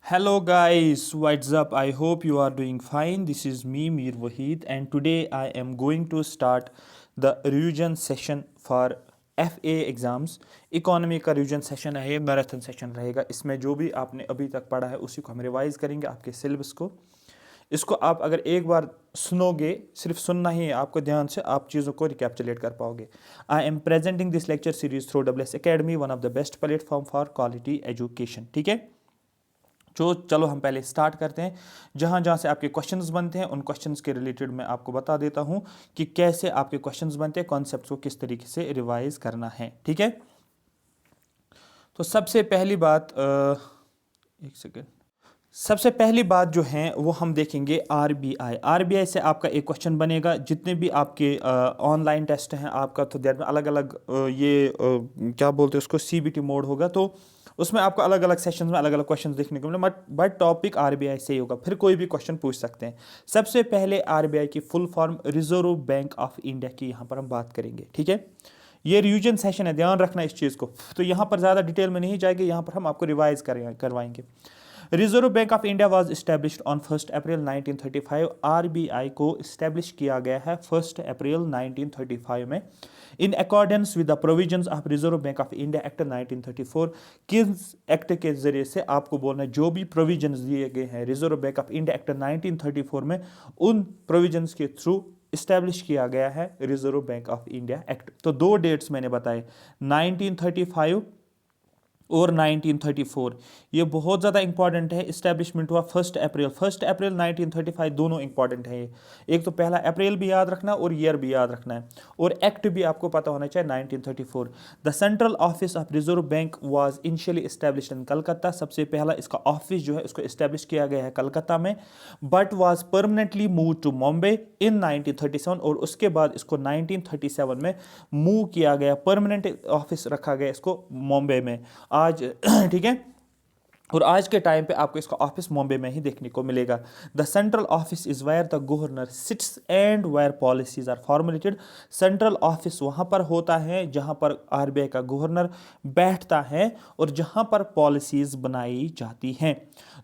Hello guys, what's up? I hope you are doing fine. This is me Mir Wahid and today I am going to start the revision session for FA exams. Economy का revision session है, ये marathon session रहेगा। इसमें जो भी आपने अभी तक पढ़ा है उसी को हम रिवाइज करेंगे, आपके सिलेबस को। इसको आप अगर एक बार सुनोगे, सिर्फ सुनना ही है आपको, ध्यान से आप चीज़ों को रिकैप्चुलेट कर पाओगे। I am presenting this lecture series through WS Academy, one of the best platform for quality education. ठीक है, तो चलो हम पहले स्टार्ट करते हैं। जहाँ जहाँ से आपके क्वेश्चंस बनते हैं उन क्वेश्चंस के रिलेटेड मैं आपको बता देता हूँ कि कैसे आपके क्वेश्चंस बनते हैं, कॉन्सेप्ट्स को किस तरीके से रिवाइज करना है। ठीक है, तो सबसे पहली बात एक सेकेंड, सबसे पहली बात जो है वो हम देखेंगे आरबीआई से आपका एक क्वेश्चन बनेगा। जितने भी आपके ऑनलाइन टेस्ट हैं आपका, तो देर में अलग अलग क्या बोलते हैं उसको, सीबीटी मोड होगा, तो उसमें आपको अलग अलग सेशंस में अलग अलग क्वेश्चन देखने को मिले, बट टॉपिक आरबीआई से ही होगा। फिर कोई भी क्वेश्चन पूछ सकते हैं। सबसे पहले आरबीआई की full form reserve bank of India की यहाँ पर हम बात करेंगे। ठीक है, ये रिवीजन सेशन है, ध्यान रखना इस चीज़ को। तो यहाँ पर ज़्यादा डिटेल में नहीं जाएंगे, यहाँ पर हम आपको रिवाइज करवाएंगे। Reserve bank of India was established on 1 April 1935। RBI को इस्टेब्लिश किया गया है 1 अप्रैल 1935 में, in accordance with the provisions of reserve bank of India act 1934। किस एक्ट के जरिए से आपको बोलना है, जो भी प्रोविजंस दिए गए हैं reserve bank of India act 1934 में, उन प्रोविजंस के थ्रू इस्टेब्लिश किया गया है reserve bank of India act. तो दो डेट्स मैंने बताए, 1935 और 1934। ये बहुत ज़्यादा इंपॉर्टेंट है। इस्टेब्लिशमेंट हुआ 1 अप्रैल 1935, दोनों इंपॉर्टेंट है ये। एक तो पहला अप्रैल भी याद रखना और ईयर भी याद रखना है, और एक्ट भी आपको पता होना चाहिए 1934। The central office of reserve bank was initially established in Calcutta. सबसे पहला इसका ऑफिस जो है उसको इस्टेब्लिश किया गया है कलकत्ता में, but was permanently move to Mumbai in 1937, और उसके बाद इसको 1937 में मूव किया गया, परमानेंट ऑफिस रखा गया इसको मुंबई में आज। ठीक है, और आज के टाइम पे आपको इसका ऑफिस मुंबई में ही देखने को मिलेगा। The central office is where the governor sits and where policies are formulated. Central office वहाँ पर होता है जहाँ पर आरबीआई का गवर्नर बैठता है और जहाँ पर पॉलिसीज बनाई जाती हैं।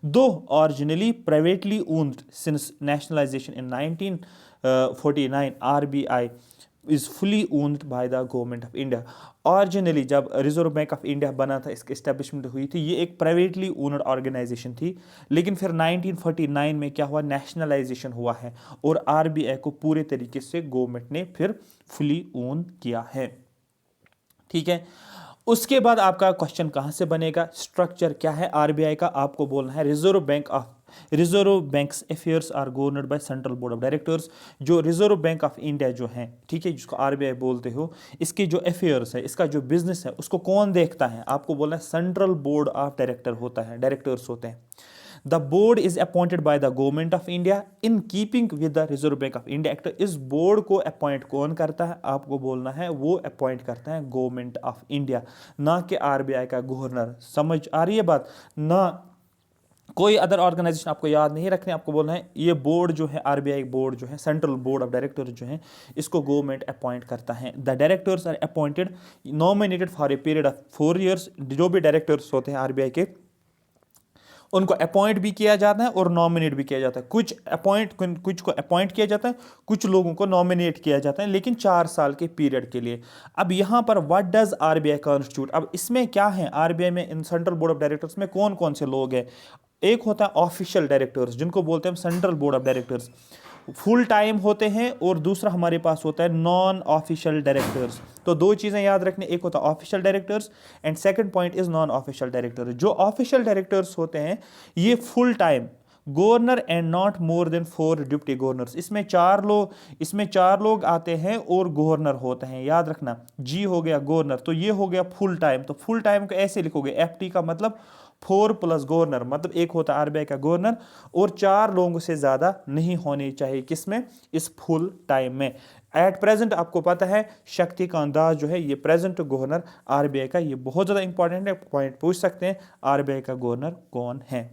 दो originally privately owned since nationalisation in 1949, RBI is fully owned by the government of India. Originally जब रिजर्व बैंक ऑफ इंडिया बना था, इसकी एस्टेब्लिशमेंट हुई थी, ये एक प्राइवेटली ओन्ड ऑर्गेनाइजेशन थी, लेकिन फिर 1949 में क्या हुआ, नेशनलाइजेशन हुआ है और आरबीआई को पूरे तरीके से गवर्नमेंट ने फिर फुली ओन किया है। ठीक है, उसके बाद आपका क्वेश्चन कहां से बनेगा, स्ट्रक्चर क्या है आरबीआई का, आपको बोलना है reserve bank's affairs are governed by central board of directors. जो रिजर्व बैंक ऑफ इंडिया जो है, ठीक है, जिसको आरबीआई बोलते हो, इसके जो अफेयर्स है, इसका जो बिजनेस है, उसको कौन देखता है, आपको बोलना है सेंट्रल बोर्ड ऑफ डायरेक्टर होता है, डायरेक्टर्स होते हैं। The board is appointed by the government of India in keeping with the reserve bank of India act. इस बोर्ड को अपॉइंट कौन करता है, आपको बोलना है वो अपॉइंट करता है गवर्नमेंट ऑफ इंडिया, ना कि आरबीआई का गवर्नर। समझ आ रही है बात ना, कोई अदर ऑर्गेनाइजेशन आपको याद नहीं रखने, आपको बोलना है ये बोर्ड जो है, आरबीआई बोर्ड जो है, सेंट्रल बोर्ड ऑफ डायरेक्टर्स जो है, इसको गवर्नमेंट अपॉइंट करता है। The directors are appointed nominated for a period of 4 years. जो भी डायरेक्टर्स होते हैं आरबीआई के, उनको अपॉइंट भी किया जाता है और नॉमिनेट भी किया जाता है। कुछ को अपॉइंट किया जाता है, कुछ लोगों को नॉमिनेट किया जाता है, लेकिन 4 साल के पीरियड के लिए। अब यहाँ पर व्हाट डज आरबीआई कॉन्स्टिट्यूट, अब इसमें क्या है, आरबीआई में in central board of directors में कौन कौन से लोग हैं। एक होता है ऑफिशियल डायरेक्टर्स, जिनको बोलते हैं central board of directors, full time होते हैं, और दूसरा हमारे पास होता है नॉन ऑफिशियल डायरेक्टर्स। तो दो चीज़ें याद रखने, एक होता है official directors and second point is non official directors. जो ऑफिशियल डायरेक्टर्स होते हैं ये full time governor and not more than 4 deputy governors. इसमें चार लोग आते हैं और गवर्नर होते हैं, याद रखना। जी हो गया गवर्नर, तो ये हो गया फुल टाइम। तो फुल टाइम को ऐसे लिखोगे, एफटी का मतलब 4 प्लस गवर्नर, मतलब एक होता है आरबीआई का गवर्नर, और 4 लोगों से ज्यादा नहीं होने चाहिए, किसमें, इस फुल टाइम में। एट प्रेजेंट आपको पता है शक्तिकांत दास जो है ये प्रेजेंट गवर्नर आरबीआई का, ये बहुत ज्यादा इंपॉर्टेंट है, पॉइंट पूछ सकते हैं आरबीआई का गवर्नर कौन है।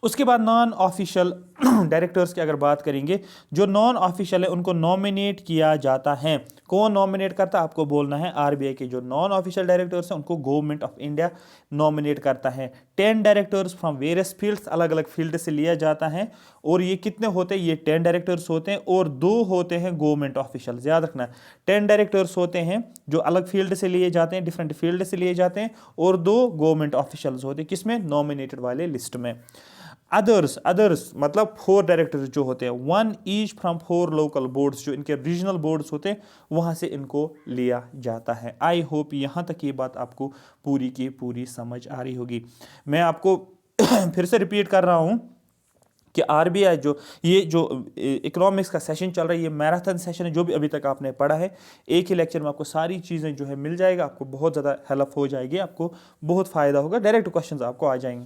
उसके बाद नॉन ऑफिशियल डायरेक्टर्स की अगर बात करेंगे, जो नॉन ऑफिशियल है उनको नॉमिनेट किया जाता है। कौन नॉमिनेट करता है आपको बोलना है, आरबीआई के जो नॉन ऑफिशियल डायरेक्टर्स हैं उनको गवर्नमेंट ऑफ इंडिया नॉमिनेट करता है। 10 डायरेक्टर्स फ्रॉम वेरियस फील्ड्स, अलग अलग फील्ड से लिया जाता है। और ये कितने होते हैं, ये 10 डायरेक्टर्स होते हैं और 2 होते हैं गवर्नमेंट ऑफिशियल। याद रखना 10 डायरेक्टर्स होते हैं जो अलग फील्ड से लिए जाते हैं, डिफरेंट फील्ड से लिए जाते हैं, और 2 गवर्नमेंट ऑफिशियल्स होते हैं किसमें, नॉमिनेटेड वाले लिस्ट में। अदर्स मतलब 4 डायरेक्टर्स जो होते हैं, 1 ईच फ्रॉम 4 लोकल बोर्ड्स, जो इनके रीजनल बोर्ड्स होते हैं वहां से इनको लिया जाता है। आई होप यहां तक ये बात आपको पूरी की पूरी समझ आ रही होगी। मैं आपको फिर से रिपीट कर रहा हूं कि आरबीआई ये जो इकोनॉमिक्स का सेशन चल रहा है, ये मैराथन सेशन है। जो भी अभी तक आपने पढ़ा है एक ही लेक्चर में आपको सारी चीज़ें जो है मिल जाएगा, आपको बहुत ज़्यादा हेल्प हो जाएगी, आपको बहुत फ़ायदा होगा, डायरेक्ट क्वेश्चंस आपको आ जाएंगे।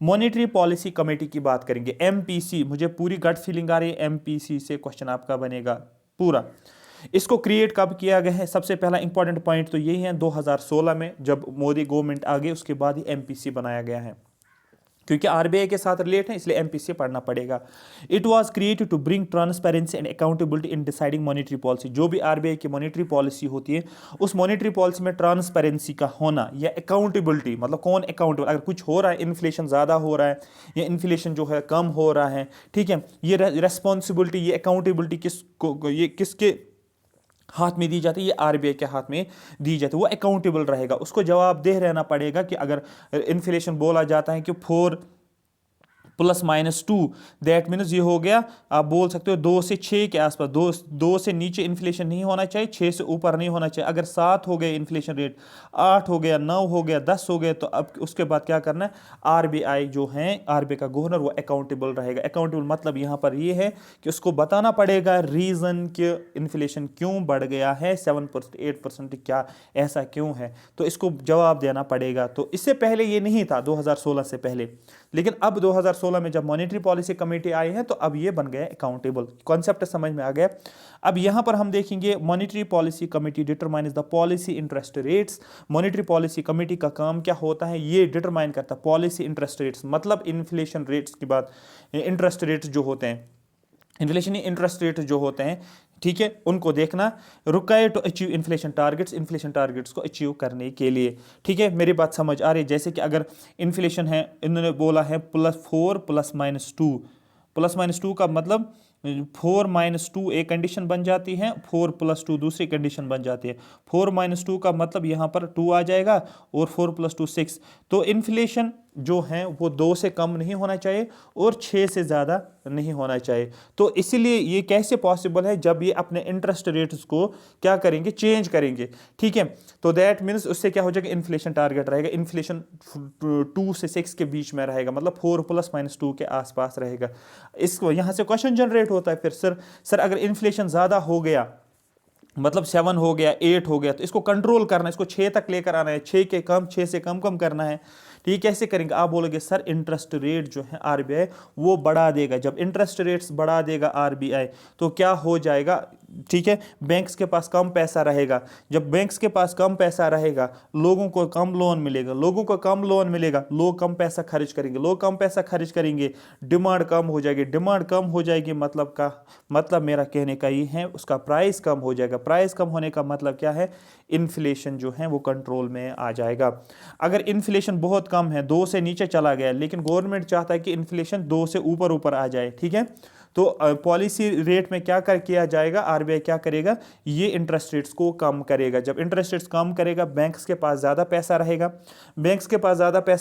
मॉनेटरी पॉलिसी कमेटी की बात करेंगे, एमपीसी, मुझे पूरी गट फीलिंग आ रही है एमपीसी से क्वेश्चन आपका बनेगा पूरा। इसको क्रिएट कब किया गया है, सबसे पहला इंपॉर्टेंट पॉइंट तो यही है 2016 में जब मोदी गवर्नमेंट आ गई, उसके बाद ही एमपीसी बनाया गया है। क्योंकि आरबीआई के साथ रिलेट है इसलिए एमपीसी पढ़ना पड़ेगा। It was created to bring transparency and accountability in deciding monetary policy. जो भी आरबीआई की मॉनेटरी पॉलिसी होती है उस मॉनेटरी पॉलिसी में ट्रांसपेरेंसी का होना या अकाउंटेबिलिटी, मतलब कौन अकाउंटेबल, अगर कुछ हो रहा है, इन्फ्लेशन ज़्यादा हो रहा है या इन्फ्लेशन जो है कम हो रहा है, ठीक है, ये रेस्पॉन्सिबिलिटी, ये अकाउंटेबिलिटी किसके हाथ में दी जाती है, ये आरबीआई के हाथ में दी जाती है। वो अकाउंटेबल रहेगा, उसको जवाबदेह रहना पड़ेगा कि अगर इन्फ्लेशन बोला जाता है कि 4 ± 2, दैट मीन्स ये हो गया, आप बोल सकते हो 2 से 6 के आसपास, 2 से नीचे इन्फ्लेशन नहीं होना चाहिए, 6 से ऊपर नहीं होना चाहिए। अगर 7 हो गए इन्फ्लेशन रेट, 8 हो गया, 9 हो गया, 10 हो गए, तो अब उसके बाद क्या करना है, आरबीआई जो है, आरबीआई का गवर्नर वो अकाउंटेबल रहेगा। अकाउंटेबल मतलब यहाँ पर ये है कि उसको बताना पड़ेगा रीज़न कि इन्फ्लेशन क्यों बढ़ गया है 7% 8%, क्या ऐसा क्यों है, तो इसको जवाब देना पड़ेगा। तो इससे पहले ये नहीं था 2016 से पहले, लेकिन अब 2016 में जब मॉनेटरी पॉलिसी कमेटी आई है तो अब ये बन गया अकाउंटेबल। कॉन्सेप्ट समझ में आ गया। अब यहां पर हम देखेंगे monetary policy committee determines the policy interest rates. Monetary policy committee का काम क्या होता है, ये डिटरमाइन करता है पॉलिसी इंटरेस्ट रेट्स, मतलब इन्फ्लेशन रेट्स की बात, इंटरेस्ट रेट्स जो होते हैं, इन्फ्लेशन इंटरेस्ट रेट जो होते हैं, ठीक है, उनको देखना, required to achieve inflation targets को अचीव करने के लिए। ठीक है, मेरी बात समझ आ रही है। जैसे कि अगर इन्फ्लेशन है, इन्होंने बोला है +4 ± 2 का मतलब 4 - 2 एक कंडीशन बन जाती है, 4 + 2 दूसरी कंडीशन बन जाती है। 4 - 2 का मतलब यहाँ पर 2 आ जाएगा और 4 + 2 6। तो इन्फ्लेशन जो है वो 2 से कम नहीं होना चाहिए और 6 से ज़्यादा नहीं होना चाहिए। तो इसीलिए ये कैसे पॉसिबल है, जब ये अपने इंटरेस्ट रेट्स को क्या करेंगे, चेंज करेंगे। ठीक है, तो दैट मीन्स उससे क्या हो जाएगा, इन्फ्लेशन टारगेट रहेगा, इन्फ्लेशन 2 से 6 के बीच में रहेगा, मतलब 4 ± 2 के आसपास रहेगा। इसको यहाँ से क्वेश्चन जनरेट होता है फिर, सर अगर इन्फ्लेशन ज़्यादा हो गया, मतलब 7 हो गया, 8 हो गया, तो इसको कंट्रोल करना है, इसको 6 तक लेकर आना है, 6 से कम करना है। ठीक, कैसे करेंगे, आप बोलोगे सर इंटरेस्ट रेट जो है आरबीआई वो बढ़ा देगा। जब इंटरेस्ट रेट्स बढ़ा देगा आरबीआई तो क्या हो जाएगा, ठीक है, बैंक्स के पास कम पैसा रहेगा। जब बैंक्स के पास कम पैसा रहेगा, लोगों को कम लोन मिलेगा, लोग कम पैसा खर्च करेंगे, डिमांड कम हो जाएगी, मतलब मेरा कहने का ये है, उसका प्राइस कम हो जाएगा। प्राइस कम होने का मतलब क्या है, इन्फ्लेशन जो है वो कंट्रोल में आ जाएगा। अगर इन्फ्लेशन बहुत कम है, 2 से नीचे चला गया, लेकिन गवर्नमेंट चाहता है कि इन्फ्लेशन 2 से ऊपर आ जाए, ठीक है, तो पॉलिसी रेट में क्या किया जाएगा, आरबीआई क्या करेगा, ये इंटरेस्ट रेट्स को कम करेगा। जब इंटरेस्ट रेट्स कम करेगा, बैंक्स के पास ज़्यादा पैसा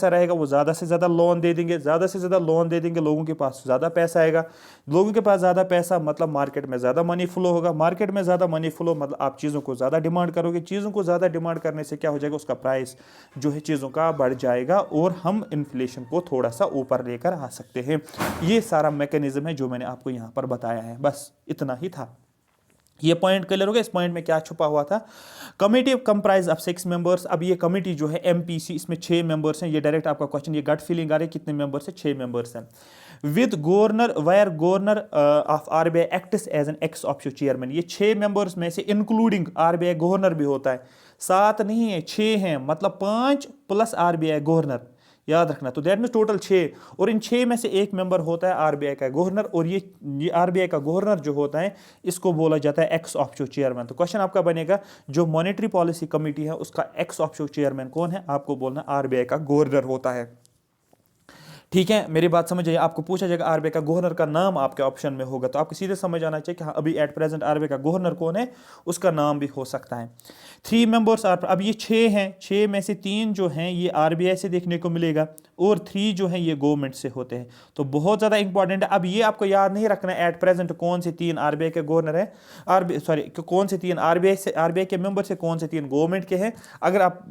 रहेगा, वो ज़्यादा से ज़्यादा लोन दे देंगे, लोगों के पास ज़्यादा पैसा आएगा, लोगों के पास ज़्यादा पैसा मतलब मार्केट में ज़्यादा मनी फ्लो होगा, मार्केट में ज़्यादा मनी फ्लो मतलब आप चीज़ों को ज़्यादा डिमांड करोगे, चीज़ों को ज़्यादा डिमांड करने से क्या हो जाएगा, उसका प्राइस जो है चीज़ों का बढ़ जाएगा और हम इन्फ्लेशन को थोड़ा सा ऊपर लेकर आ सकते हैं। ये सारा मैकेनिज्म है जो मैंने आपको यहाँ पर बताया है, बस इतना ही था। ये पॉइंट क्लियर हो गया। इस पॉइंट में क्या छुपा हुआ था, कमेटी कंप्राइज ऑफ 6 मेंबर्स। अब ये कमेटी जो है एमपीसी, इसमें 6 मेंबर्स हैं। ये डायरेक्ट आपका क्वेश्चन, ये गट फीलिंग आ रही है, कितने मेंबर्स है, 6 मेंबर्स हैं। With governor, wire governor of RBI acts as an ex officio chairman. ये 6 मेंबर्स में से इंक्लूडिंग आरबीआई गवर्नर भी होता है, 7 नहीं है 6 हैं, मतलब 5 + आरबीआई गवर्नर, याद रखना। तो दैट मीन्स टोटल 6, और इन 6 में से एक मेंबर होता है आरबीआई का गवर्नर, और ये आरबीआई का गवर्नर जो होता है इसको बोला जाता है एक्स ऑफिशियो चेयरमैन। तो क्वेश्चन आपका बनेगा जो मॉनेटरी पॉलिसी कमेटी है उसका एक्स ऑफिशियो चेयरमैन कौन है, आपको बोलना आरबीआई का गवर्नर होता है। ठीक है, मेरी बात समझ आइए। आपको पूछा जाएगा आरबीआई का गवर्नर का नाम आपके ऑप्शन में होगा, तो आपको सीधे समझ आना चाहिए कि हाँ अभी एट प्रेजेंट आरबीआई का गवर्नर कौन है, उसका नाम भी हो सकता है। 3 मेंबर्स आर, अब ये 6 हैं, 6 में से 3 जो हैं ये आरबीआई से देखने को मिलेगा, और 3 जो हैं ये गवर्नमेंट से होते हैं। तो बहुत ज़्यादा इंपॉर्टेंट है। अब ये आपको याद नहीं रखना है एट प्रेजेंट कौन से 3 आरबीआई के गवर्नर है, कौन से 3 आरबीआई के मेंबर से, कौन से 3 गवर्नमेंट के हैं। अगर आप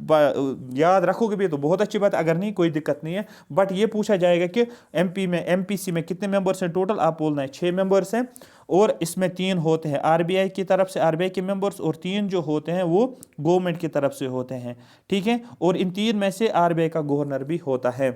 याद रखोगे भी तो बहुत अच्छी बात है, अगर नहीं कोई दिक्कत नहीं है। बट ये पूछा जाएगा कि एमपीसी में कितने मेंबर्स हैं टोटल, आप बोलना है 6 मेंबर्स हैं, और इसमें 3 होते हैं आरबीआई की तरफ से, आरबीआई के मेंबर्स, और 3 जो होते हैं वो गवर्नमेंट की तरफ से होते हैं। ठीक है, और इन 3 में से आरबीआई का गवर्नर भी होता है।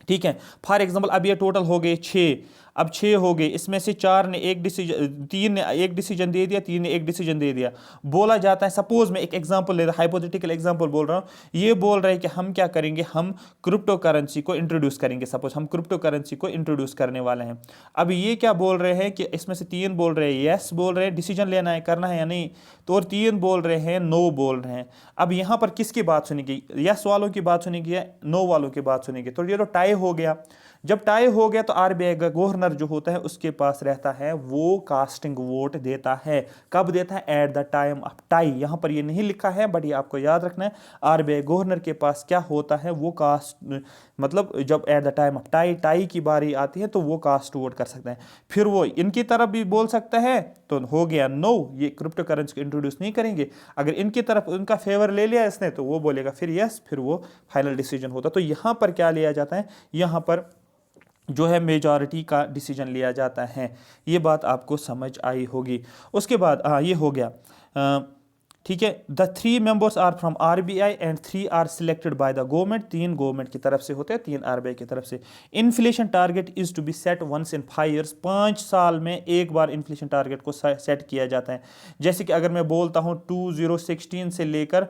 ठीक है, फॉर एग्जांपल अब ये टोटल हो गए 6, अब 6 हो गए, इसमें से 4 ने एक डिसीजन, 3 ने एक डिसीजन दे दिया, 3 ने एक डिसीजन दे दिया। बोला जाता है, सपोज मैं एक एग्जांपल ले रहा, हाइपोथेटिकल एग्जांपल बोल रहा हूं, ये बोल रहे हैं कि हम क्या करेंगे, हम क्रिप्टो करेंसी को इंट्रोड्यूस करेंगे। सपोज हम क्रिप्टो करेंसी को इंट्रोड्यूस करने वाले हैं। अब ये क्या बोल रहे हैं कि इसमें से 3 बोल रहे हैं यस, बोल रहे हैं डिसीजन लेना है, करना है या नहीं, तो और 3 बोल रहे हैं नो बोल रहे हैं। अब यहां पर किसकी बात सुनेगी, यस वालों की बात सुनेगी या नो वालों की बात सुनेगी। तो ये तो टाई हो गया। जब टाई हो गया तो आरबीआई का गवर्नर जो होता है उसके पास रहता है, वो कास्टिंग वोट देता है। कब देता है, at the time of tie. यहां पर ये नहीं लिखा है बट ये आपको याद रखना है, आरबीआई गवर्नर के पास क्या होता है, वो कास्ट, मतलब जब at the time of tie, tie की बारी आती है तो वो कास्ट वोट कर सकते हैं। फिर वो इनकी तरफ भी बोल सकता है, तो हो गया नो, ये क्रिप्टो करेंसी को इंट्रोड्यूस नहीं करेंगे। अगर इनकी तरफ उनका फेवर ले लिया इसने तो वो बोलेगा फिर यस, फिर वो फाइनल डिसीजन होता। तो यहां पर क्या लिया जाता है, यहां पर जो है मेजॉरिटी का डिसीजन लिया जाता है। ये बात आपको समझ आई होगी। उसके बाद ये हो गया। ठीक है, the 3 members are from RBI and 3 are selected by the government. 3 government की तरफ से होते हैं, 3 आरबीआई की तरफ से। Inflation target is to be set once in 5 years. 5 साल में एक बार इन्फ्लेशन टारगेट को सेट किया जाता है। जैसे कि अगर मैं बोलता हूँ 2016 से लेकर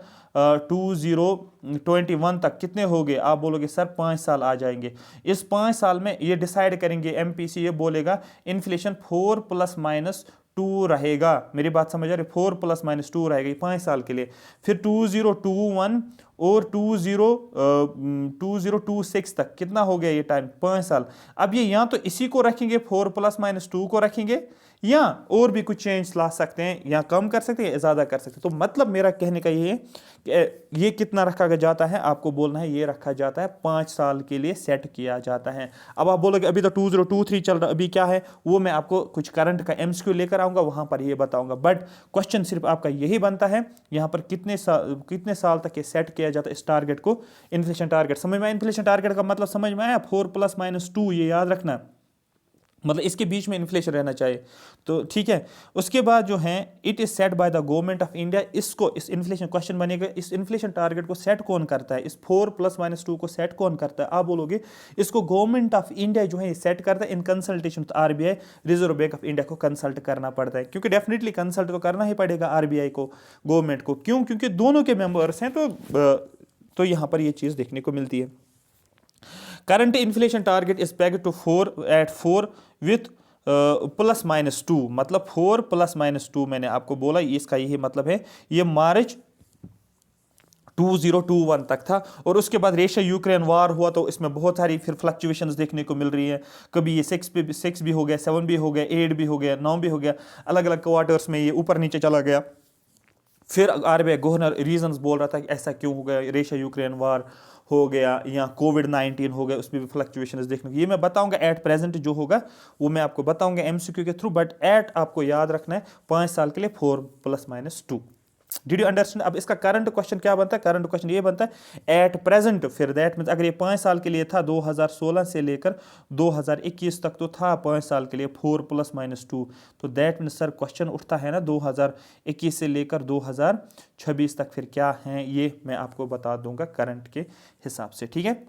2021 तक कितने हो गए, आप बोलोगे सर 5 साल आ जाएंगे। इस 5 साल में ये डिसाइड करेंगे, एमपीसी ये बोलेगा इन्फ्लेशन 4 ± 2 रहेगा। मेरी बात समझ आ रही, 4 ± 2 रहेगा 5 साल के लिए। फिर 2021 और 2026 तक कितना हो गया ये टाइम, 5 साल। अब ये या तो इसी को रखेंगे 4 ± 2 को रखेंगे, या और भी कुछ चेंज ला सकते हैं, या कम कर सकते हैं, ज़्यादा कर सकते हैं। तो मतलब मेरा कहने का ये है कि ये कितना रखा जाता है, आपको बोलना है ये रखा जाता है 5 साल के लिए सेट किया जाता है। अब आप बोलोगे अभी तो 2023 चल रहा, अभी क्या है, वो मैं आपको कुछ करंट का एमसीक्यू लेकर आऊँगा, वहाँ पर ये बताऊँगा। बट क्वेश्चन सिर्फ आपका यही बनता है, यहाँ पर कितने साल तक ये सेट किया जाता है इस टारगेट को, इन्फ्लेशन टारगेट। समझ में आया, इन्फ्लेशन टारगेट का मतलब समझ में आया, 4 ± 2, ये याद रखना, मतलब इसके बीच में इन्फ्लेशन रहना चाहिए। तो ठीक है, उसके बाद जो है it is set bye the government of India. इसको, इस इन्फ्लेशन क्वेश्चन बनेगा, इस इन्फ्लेशन टारगेट को सेट कौन करता है, इस 4 ± 2 को सेट कौन करता है, आप बोलोगे इसको गवर्नमेंट ऑफ इंडिया जो है ये सेट करता है in consultation RBI, reserve bank of India को कंसल्ट करना पड़ता है, क्योंकि डेफिनेटली कंसल्ट तो करना ही पड़ेगा आरबीआई को, गवर्नमेंट को। क्यों, क्योंकि दोनों के मेंबर्स हैं। तो यहां पर ये चीज देखने को मिलती है। Current inflation target is pegged to 4 with ±2, मतलब 4 ± 2 मैंने आपको बोला, इसका यही मतलब है। ये मार्च 2021 तक था, और उसके बाद रशिया यूक्रेन वार हुआ तो इसमें बहुत सारी फिर फ्लक्चुएशंस देखने को मिल रही है। कभी ये 6 भी हो गया, 7 भी हो गया, 8 भी हो गया, 9 भी हो गया, अलग अलग क्वार्टर्स में ये ऊपर नीचे चला गया। फिर आरबीआई गवर्नर रीजंस बोल रहा था कि ऐसा क्यों हो गया, रशिया यूक्रेन वार हो गया या कोविड-19 हो गया, उसमें भी फ्लक्चुएशंस देखने को, ये मैं बताऊंगा एट प्रेजेंट जो होगा वो मैं आपको बताऊंगा एमसीक्यू के थ्रू। बट एट आपको याद रखना है 5 साल के लिए 4 ± 2। Did you understand. अब इसका करंट क्वेश्चन क्या बनता है, करंट क्वेश्चन ये बनता है एट प्रेजेंट, फिर दैट मींस अगर ये 5 साल के लिए था 2016 से लेकर 2021 तक तो था 5 साल के लिए 4 ± 2, तो दैट मींस सर क्वेश्चन उठता है ना 2021 से लेकर 2026 तक फिर क्या है, ये मैं आपको बता दूंगा करंट के हिसाब से। ठीक है,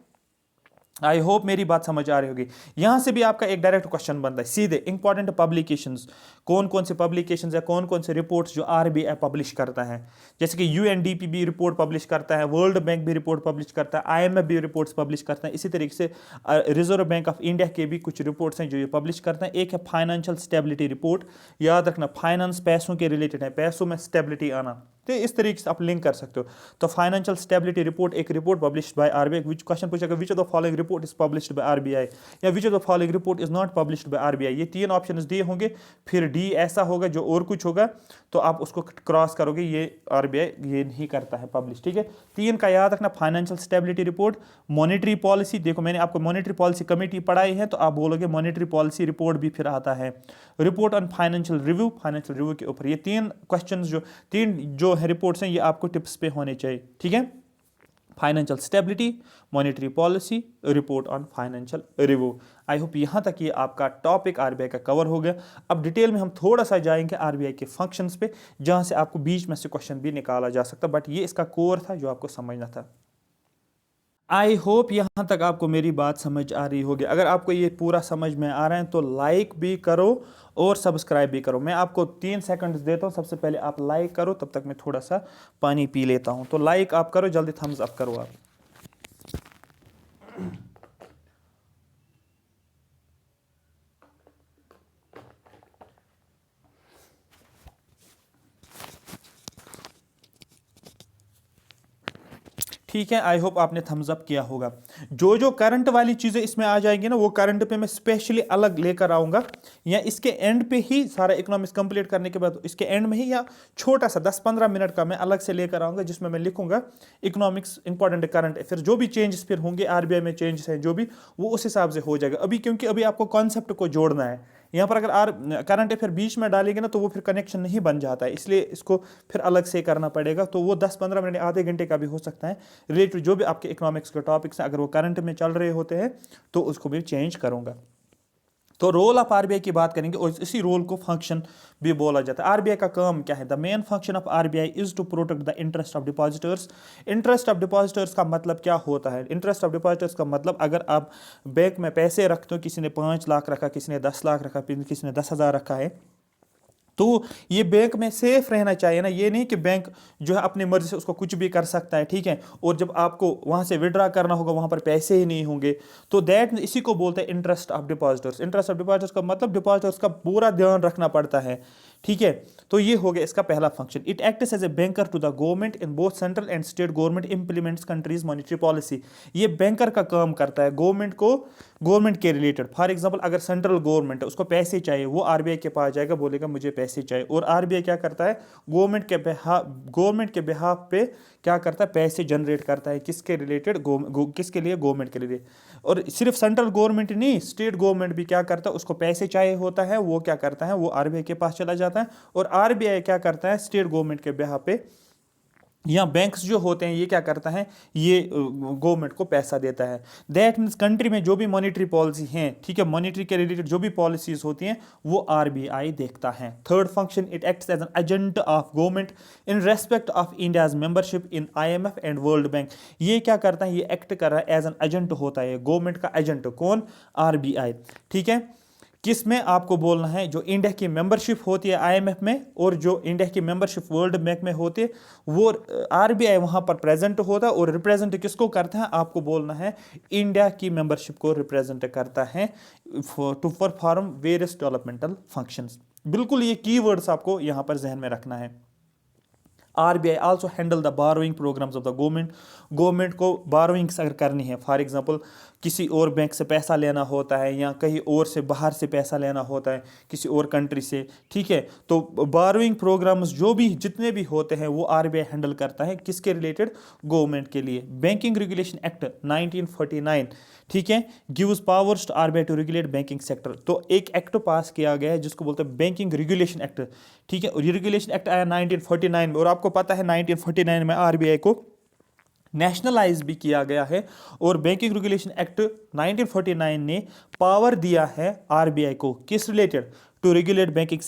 आई होप मेरी बात समझ आ रही होगी। यहां से भी आपका एक डायरेक्ट क्वेश्चन बनता है सीधे, इंपॉर्टेंट पब्लिकेशंस, कौन कौन से पब्लिकेशंस है, कौन कौन से रिपोर्ट्स जो आरबीआई पब्लिश करता है। जैसे कि यूएनडीपी भी रिपोर्ट पब्लिश करता है, वर्ल्ड बैंक भी रिपोर्ट पब्लिश करता है, आईएमएफ भी रिपोर्ट्स पब्लिश करता है। इसी तरीके से रिजर्व बैंक ऑफ इंडिया के भी कुछ रिपोर्ट्स हैं जो ये पब्लिश करते हैं। एक है फाइनेंशियल स्टेबिलिटी रिपोर्ट, याद रखना फाइनेंस पैसों के रिलेटेड है, पैसों में स्टेबिलिटी आना, तो इस तरीके से आप लिंक कर सकते हो। तो फाइनेंशियल स्टेबिलिटी रिपोर्ट एक report published by RBI, which question पूछेगा which of the following report is published by RBI, या which of the following report is not published by RBI. ये तीन ऑप्शंस दिए होंगे, फिर डी ऐसा होगा जो और कुछ होगा, तो आप उसको क्रॉस करोगे, ये आरबीआई ये नहीं करता है पब्लिश, ठीक है। तीन का याद रखना, financial stability report, monetary policy, देखो मैंने आपको मॉनेटरी पॉलिसी कमेटी पढ़ाई है, तो आप बोलोगे मॉनेटरी पॉलिसी रिपोर्ट भी फिर आता है, report on financial review, financial review के ऊपर। ये तीन क्वेश्चंस जो तीन जो है रिपोर्ट्स हैं, ये आपको टिप्स पे होने चाहिए, ठीक है। Financial stability, monetary policy, report on financial review. I hope यहाँ तक ये आपका टॉपिक आरबीआई का कवर हो गया। अब डिटेल में हम थोड़ा सा जाएंगे आरबीआई के फंक्शंस पे, जहाँ से आपको बीच में से क्वेश्चन भी निकाला जा सकता, बट ये इसका कोर था जो आपको समझना था। आई होप यहाँ तक आपको मेरी बात समझ आ रही होगी। अगर आपको ये पूरा समझ में आ रहा है तो लाइक भी करो और सब्सक्राइब भी करो। मैं आपको 3 सेकंड्स देता हूँ, सबसे पहले आप लाइक करो, तब तक मैं थोड़ा सा पानी पी लेता हूँ। तो लाइक आप करो, जल्दी थम्स अप करो आप। ठीक है, आई होप आपने थम्स अप किया होगा। जो जो करंट वाली चीज़ें इसमें आ जाएंगी ना, वो करंट पे मैं स्पेशली अलग लेकर आऊँगा, या इसके एंड पे ही सारा इकोनॉमिक्स कंप्लीट करने के बाद इसके एंड में ही, या छोटा सा 10-15 मिनट का मैं अलग से लेकर आऊँगा, जिसमें मैं लिखूंगा इकोनॉमिक्स इंपॉर्टेंट करंट, फिर जो भी चेंजेस फिर होंगे आरबीआई में चेंजेस हैं जो भी, वो उस हिसाब से हो जाएगा। अभी क्योंकि अभी आपको कॉन्सेप्ट को जोड़ना है यहाँ पर, अगर करंट अफेयर बीच में डालेंगे ना तो वो फिर कनेक्शन नहीं बन जाता है, इसलिए इसको फिर अलग से करना पड़ेगा। तो वो 10-15 मिनट आधे घंटे का भी हो सकता है, रिलेटेड जो भी आपके इकोनॉमिक्स के टॉपिक्स हैं, अगर वो करंट में चल रहे होते हैं तो उसको भी चेंज करूंगा। तो रोल ऑफ आरबीआई की बात करेंगे, और इसी रोल को फंक्शन भी बोला जाता है। आरबीआई का काम क्या है? The main function of RBI is to protect the interest of depositors. Interest of depositors का मतलब क्या होता है? इंटरेस्ट ऑफ डिपॉजिटर्स का मतलब, अगर आप बैंक में पैसे रखते हो, किसी ने 5 लाख रखा, किसी ने 10 लाख रखा, किसी ने 10,000 रखा है, तो ये बैंक में सेफ रहना चाहिए ना। ये नहीं कि बैंक जो है अपनी मर्जी से उसको कुछ भी कर सकता है, ठीक है, और जब आपको वहां से विड्रा करना होगा वहां पर पैसे ही नहीं होंगे। तो दैट इसी को बोलते हैं interest of depositors. Interest of depositors का मतलब डिपॉजिटर्स का पूरा ध्यान रखना पड़ता है, ठीक है। तो ये हो गया इसका पहला function. It acts as a banker to the government in both central and state government implements country's monetary policy. ये बैंकर का काम करता है गवर्नमेंट को, गवर्नमेंट के रिलेटेड। फॉर एग्जांपल, अगर सेंट्रल गवर्नमेंट है, उसको पैसे चाहिए, वो आरबीआई के पास जाएगा, बोलेगा मुझे पैसे चाहिए, और आरबीआई क्या करता है? गवर्नमेंट के बिहाफ पे क्या करता है? पैसे जनरेट करता है, किसके रिलेटेड? किसके लिए? गवर्नमेंट के लिए। और सिर्फ सेंट्रल गवर्नमेंट नहीं, स्टेट गवर्नमेंट भी क्या करता है? उसको पैसे चाहिए होता है, वो क्या करता है? वो आरबीआई के पास चला जाता है, और आरबीआई क्या करता है? स्टेट गवर्नमेंट के बिहाफ पे, या बैंक्स जो होते हैं, ये क्या करता है? ये गवर्नमेंट को पैसा देता है। दैट मीन्स कंट्री में जो भी मॉनेटरी पॉलिसी हैं, ठीक है, मॉनेटरी के रिलेटेड जो भी पॉलिसीज होती हैं, वो आरबीआई देखता है। Third function, it acts as an agent of government in respect of India's membership in IMF and World Bank. ये क्या करता है? ये एक्ट कर रहा है, एज एन एजेंट होता है, गवर्नमेंट का एजेंट। कौन? आरबीआई, ठीक है। किस में आपको बोलना है? जो इंडिया की मेंबरशिप होती है आईएमएफ में, और जो इंडिया की मेंबरशिप वर्ल्ड बैंक में होती है, वो आरबीआई वहां पर प्रेजेंट होता है, और रिप्रेजेंट किसको करता है? आपको बोलना है इंडिया की मेंबरशिप को रिप्रेजेंट करता है to perform various developmental functions. बिल्कुल ये कीवर्ड्स आपको यहां पर जहन में रखना है। RBI also handle the borrowing programs of the government. Government को बारोइंग्स अगर करनी है, फॉर एग्जांपल किसी और बैंक से पैसा लेना होता है, या कहीं और से बाहर से पैसा लेना होता है, किसी और कंट्री से, ठीक है, तो बारोइंग प्रोग्राम्स जो भी जितने भी होते हैं वो आरबीआई हैंडल करता है, किसके रिलेटेड? गवर्नमेंट के लिए। बैंकिंग रेगुलेशन एक्ट 1949, ठीक है, gives powers to RBI to regulate banking sector. तो एक एक्ट पास किया गया है जिसको बोलते हैं बैंकिंग रेगुलेशन एक्ट, ठीक है। और ये रेगुलेशन एक्ट आया 1949 में, और आपको पता है 1949 में आरबीआई को नेशनलाइज भी किया गया है। और बैंकिंग रेगुलेशन एक्ट 1949 ने पावर दिया है आरबीआई को, किस related? To regulate banking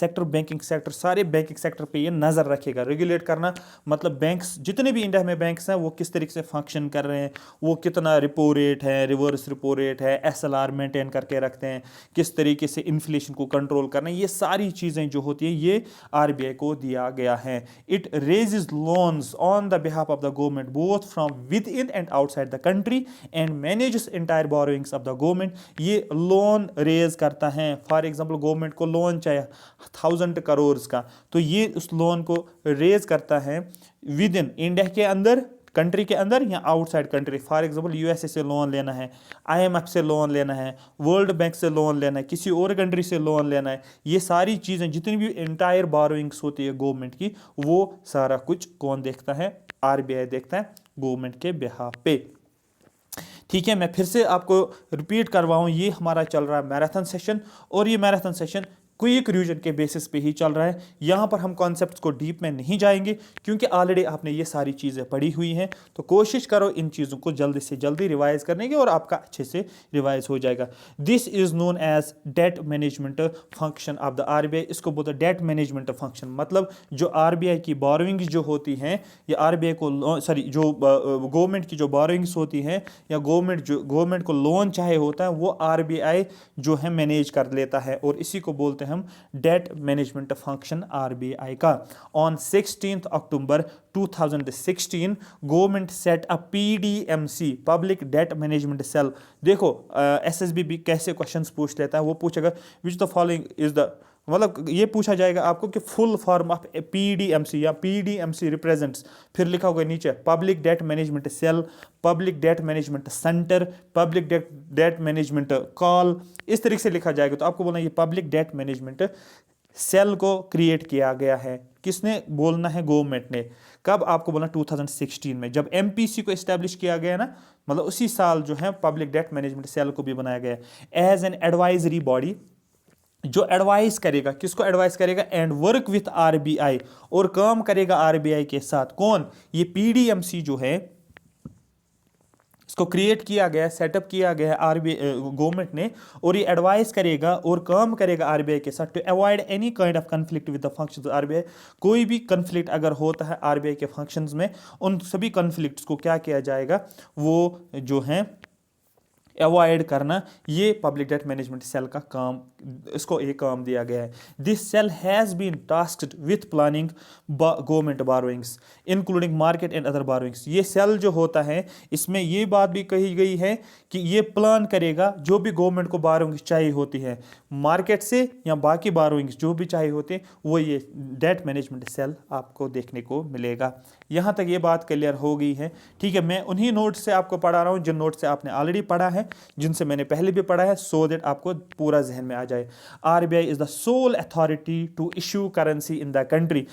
sector सारे बैंकिंग सेक्टर पे ये नज़र रखेगा। रेगुलेट करना मतलब बैंक्स जितने भी इंडिया में बैंक्स हैं वो किस तरीके से फंक्शन कर रहे हैं, वो कितना रिपो रेट है, रिवर्स रिपो रेट है, SLR मेंटेन करके रखते हैं, किस तरीके से इन्फ्लेशन को कंट्रोल करना है, ये सारी चीज़ें जो होती हैं ये RBI को दिया गया है। It raises loans on the behalf of the government both from with in and outside the country and manages entire borrowings of the government. ये लोन रेज करता है। फॉर एग्जांपल गवर्नमेंट को लोन चाहिए 1000 करोड़ का, तो ये उस लोन को रेज करता है विद इन इंडिया के अंदर, कंट्री के अंदर या outside country. For example USA से लोन लेना है, IMF से लोन लेना है, वर्ल्ड बैंक से लोन लेना है, किसी और कंट्री से लोन लेना है, ये सारी चीज़ें जितनी भी इंटायर बोरोइंग्स होती है गवर्नमेंट की, वो सारा कुछ कौन देखता है? RBI देखता है गवर्नमेंट के बिहाफ पे। ठीक है, मैं फिर से आपको रिपीट करवाऊँ, ये हमारा चल रहा है मैराथन सेशन, और ये मैराथन सेशन क्विक रिवीजन के बेसिस पे ही चल रहा है। यहाँ पर हम कॉन्सेप्ट्स को डीप में नहीं जाएंगे क्योंकि ऑलरेडी आपने ये सारी चीज़ें पढ़ी हुई हैं। तो कोशिश करो इन चीज़ों को जल्दी से जल्दी रिवाइज करने की और आपका अच्छे से रिवाइज हो जाएगा। This is known as debt management function of the RBI। इसको बोलते हैं डेट मैनेजमेंट फंक्शन, मतलब जो RBI की बोरोइंग्स जो होती हैं या RBI को सॉरी जो गवर्नमेंट की जो बोरोइंग्स होती हैं या गवर्नमेंट को लोन चाहे होता है वो RBI जो है मैनेज कर लेता है, और इसी को बोलते हैं हम डेट मैनेजमेंट फंक्शन RBI का। On 16 October 2016 government set a PDMC public debt management cell. देखो SSB भी कैसे क्वेश्चंस पूछ लेता है, वो पूछेगा which the following is the, मतलब ये पूछा जाएगा आपको कि फुल फॉर्म ऑफ PDMC या PDMC रिप्रेजेंट्स, फिर लिखा होगा नीचे public debt management cell, public debt management centre, public debt management call, इस तरीके से लिखा जाएगा। तो आपको बोलना ये पब्लिक डेट मैनेजमेंट सेल को क्रिएट किया गया है। किसने बोलना है? गवर्नमेंट ने। कब? आपको बोलना 2016 में, जब MPC को इस्टेब्लिश किया गया ना, मतलब उसी साल जो है पब्लिक डेट मैनेजमेंट सेल को भी बनाया गया एज एन एडवाइजरी बॉडी, जो एडवाइस करेगा, किसको एडवाइस करेगा? एंड वर्क विथ RBI, और काम करेगा RBI के साथ। कौन? ये PDMC जो है इसको क्रिएट किया गया, सेटअप किया गया है RBI गवर्नमेंट ने, और ये एडवाइस करेगा और काम करेगा RBI के साथ to avoid any kind of conflict with the functions of RBI। कोई भी कन्फ्लिक्ट अगर होता है RBI के फंक्शंस में, उन सभी कन्फ्लिक्ट्स को क्या किया जाएगा? वो जो है अवॉइड करना, ये पब्लिक डेट मैनेजमेंट सेल का काम, इसको एक काम दिया गया है। This cell has been tasked with planning government borrowings including market and other borrowings. ये सेल जो होता है इसमें ये बात भी कही गई है कि ये प्लान करेगा जो भी गवर्नमेंट को बोरोइंग्स चाहिए होती है मार्केट से या बाकी बोरोइंग्स जो भी चाहिए होते हैं, वो ये डेट मैनेजमेंट सेल आपको देखने को मिलेगा। यहाँ तक ये बात क्लियर हो गई है। ठीक है, मैं उन्हीं नोट्स से आपको पढ़ा रहा हूँ जिन नोट्स से आपने ऑलरेडी पढ़ा है, जिनसे मैंने पहले भी पढ़ा है, सो दैट आपको पूरा जहन में आ जाए। RBI is the sole authority to issue currency in the country.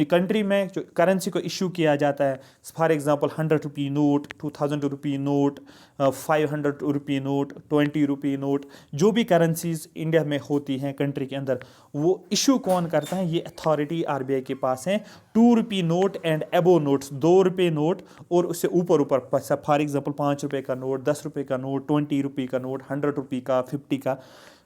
Country में जो करेंसी को इशू किया जाता है, for example 100 rupee note, 2000 rupee note, 500 rupee note, 20 rupee note, जो भी करेंसीज इंडिया में होती हैं कंट्री के अंदर, वो इशू कौन करता है? ये अथॉरिटी RBI के पास है। 2 रुपी नोट एंड एबो नोट्स, 2 रुपये नोट और उससे ऊपर फॉर एग्जांपल 5 रुपये का नोट, 10 रुपये का नोट, 20 रुपये का नोट, 100 रुपये का, 50 का,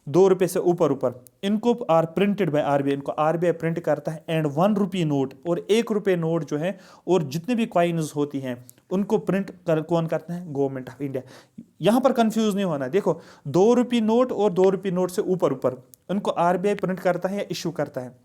2 रुपये से ऊपर इनको आर प्रिंटेड बाय RBI, इनको RBI प्रिंट करता है। एंड 1 रुपी नोट और 1 रुपये नोट जो है और जितने भी कॉइन्स होती हैं उनको प्रिंट कौन करता है? Government of India. यहाँ पर कंफ्यूज नहीं होना। देखो 2 रुपये नोट और 2 रुपये नोट से ऊपर उनको RBI प्रिंट करता है या इशू करता है।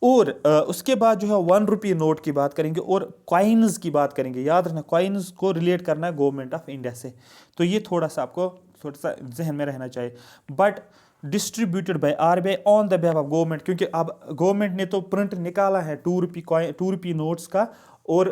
और उसके बाद जो है 1 रुपये नोट की बात करेंगे और कॉइन्स की बात करेंगे। याद रखना कॉइन्स को रिलेट करना है गवर्नमेंट ऑफ इंडिया से, तो ये थोड़ा सा आपको थोड़ा सा जहन में रहना चाहिए। But distributed by RBI on the behalf of government, क्योंकि अब गवर्नमेंट ने तो प्रिंट निकाला है 2 रुपये नोट्स का और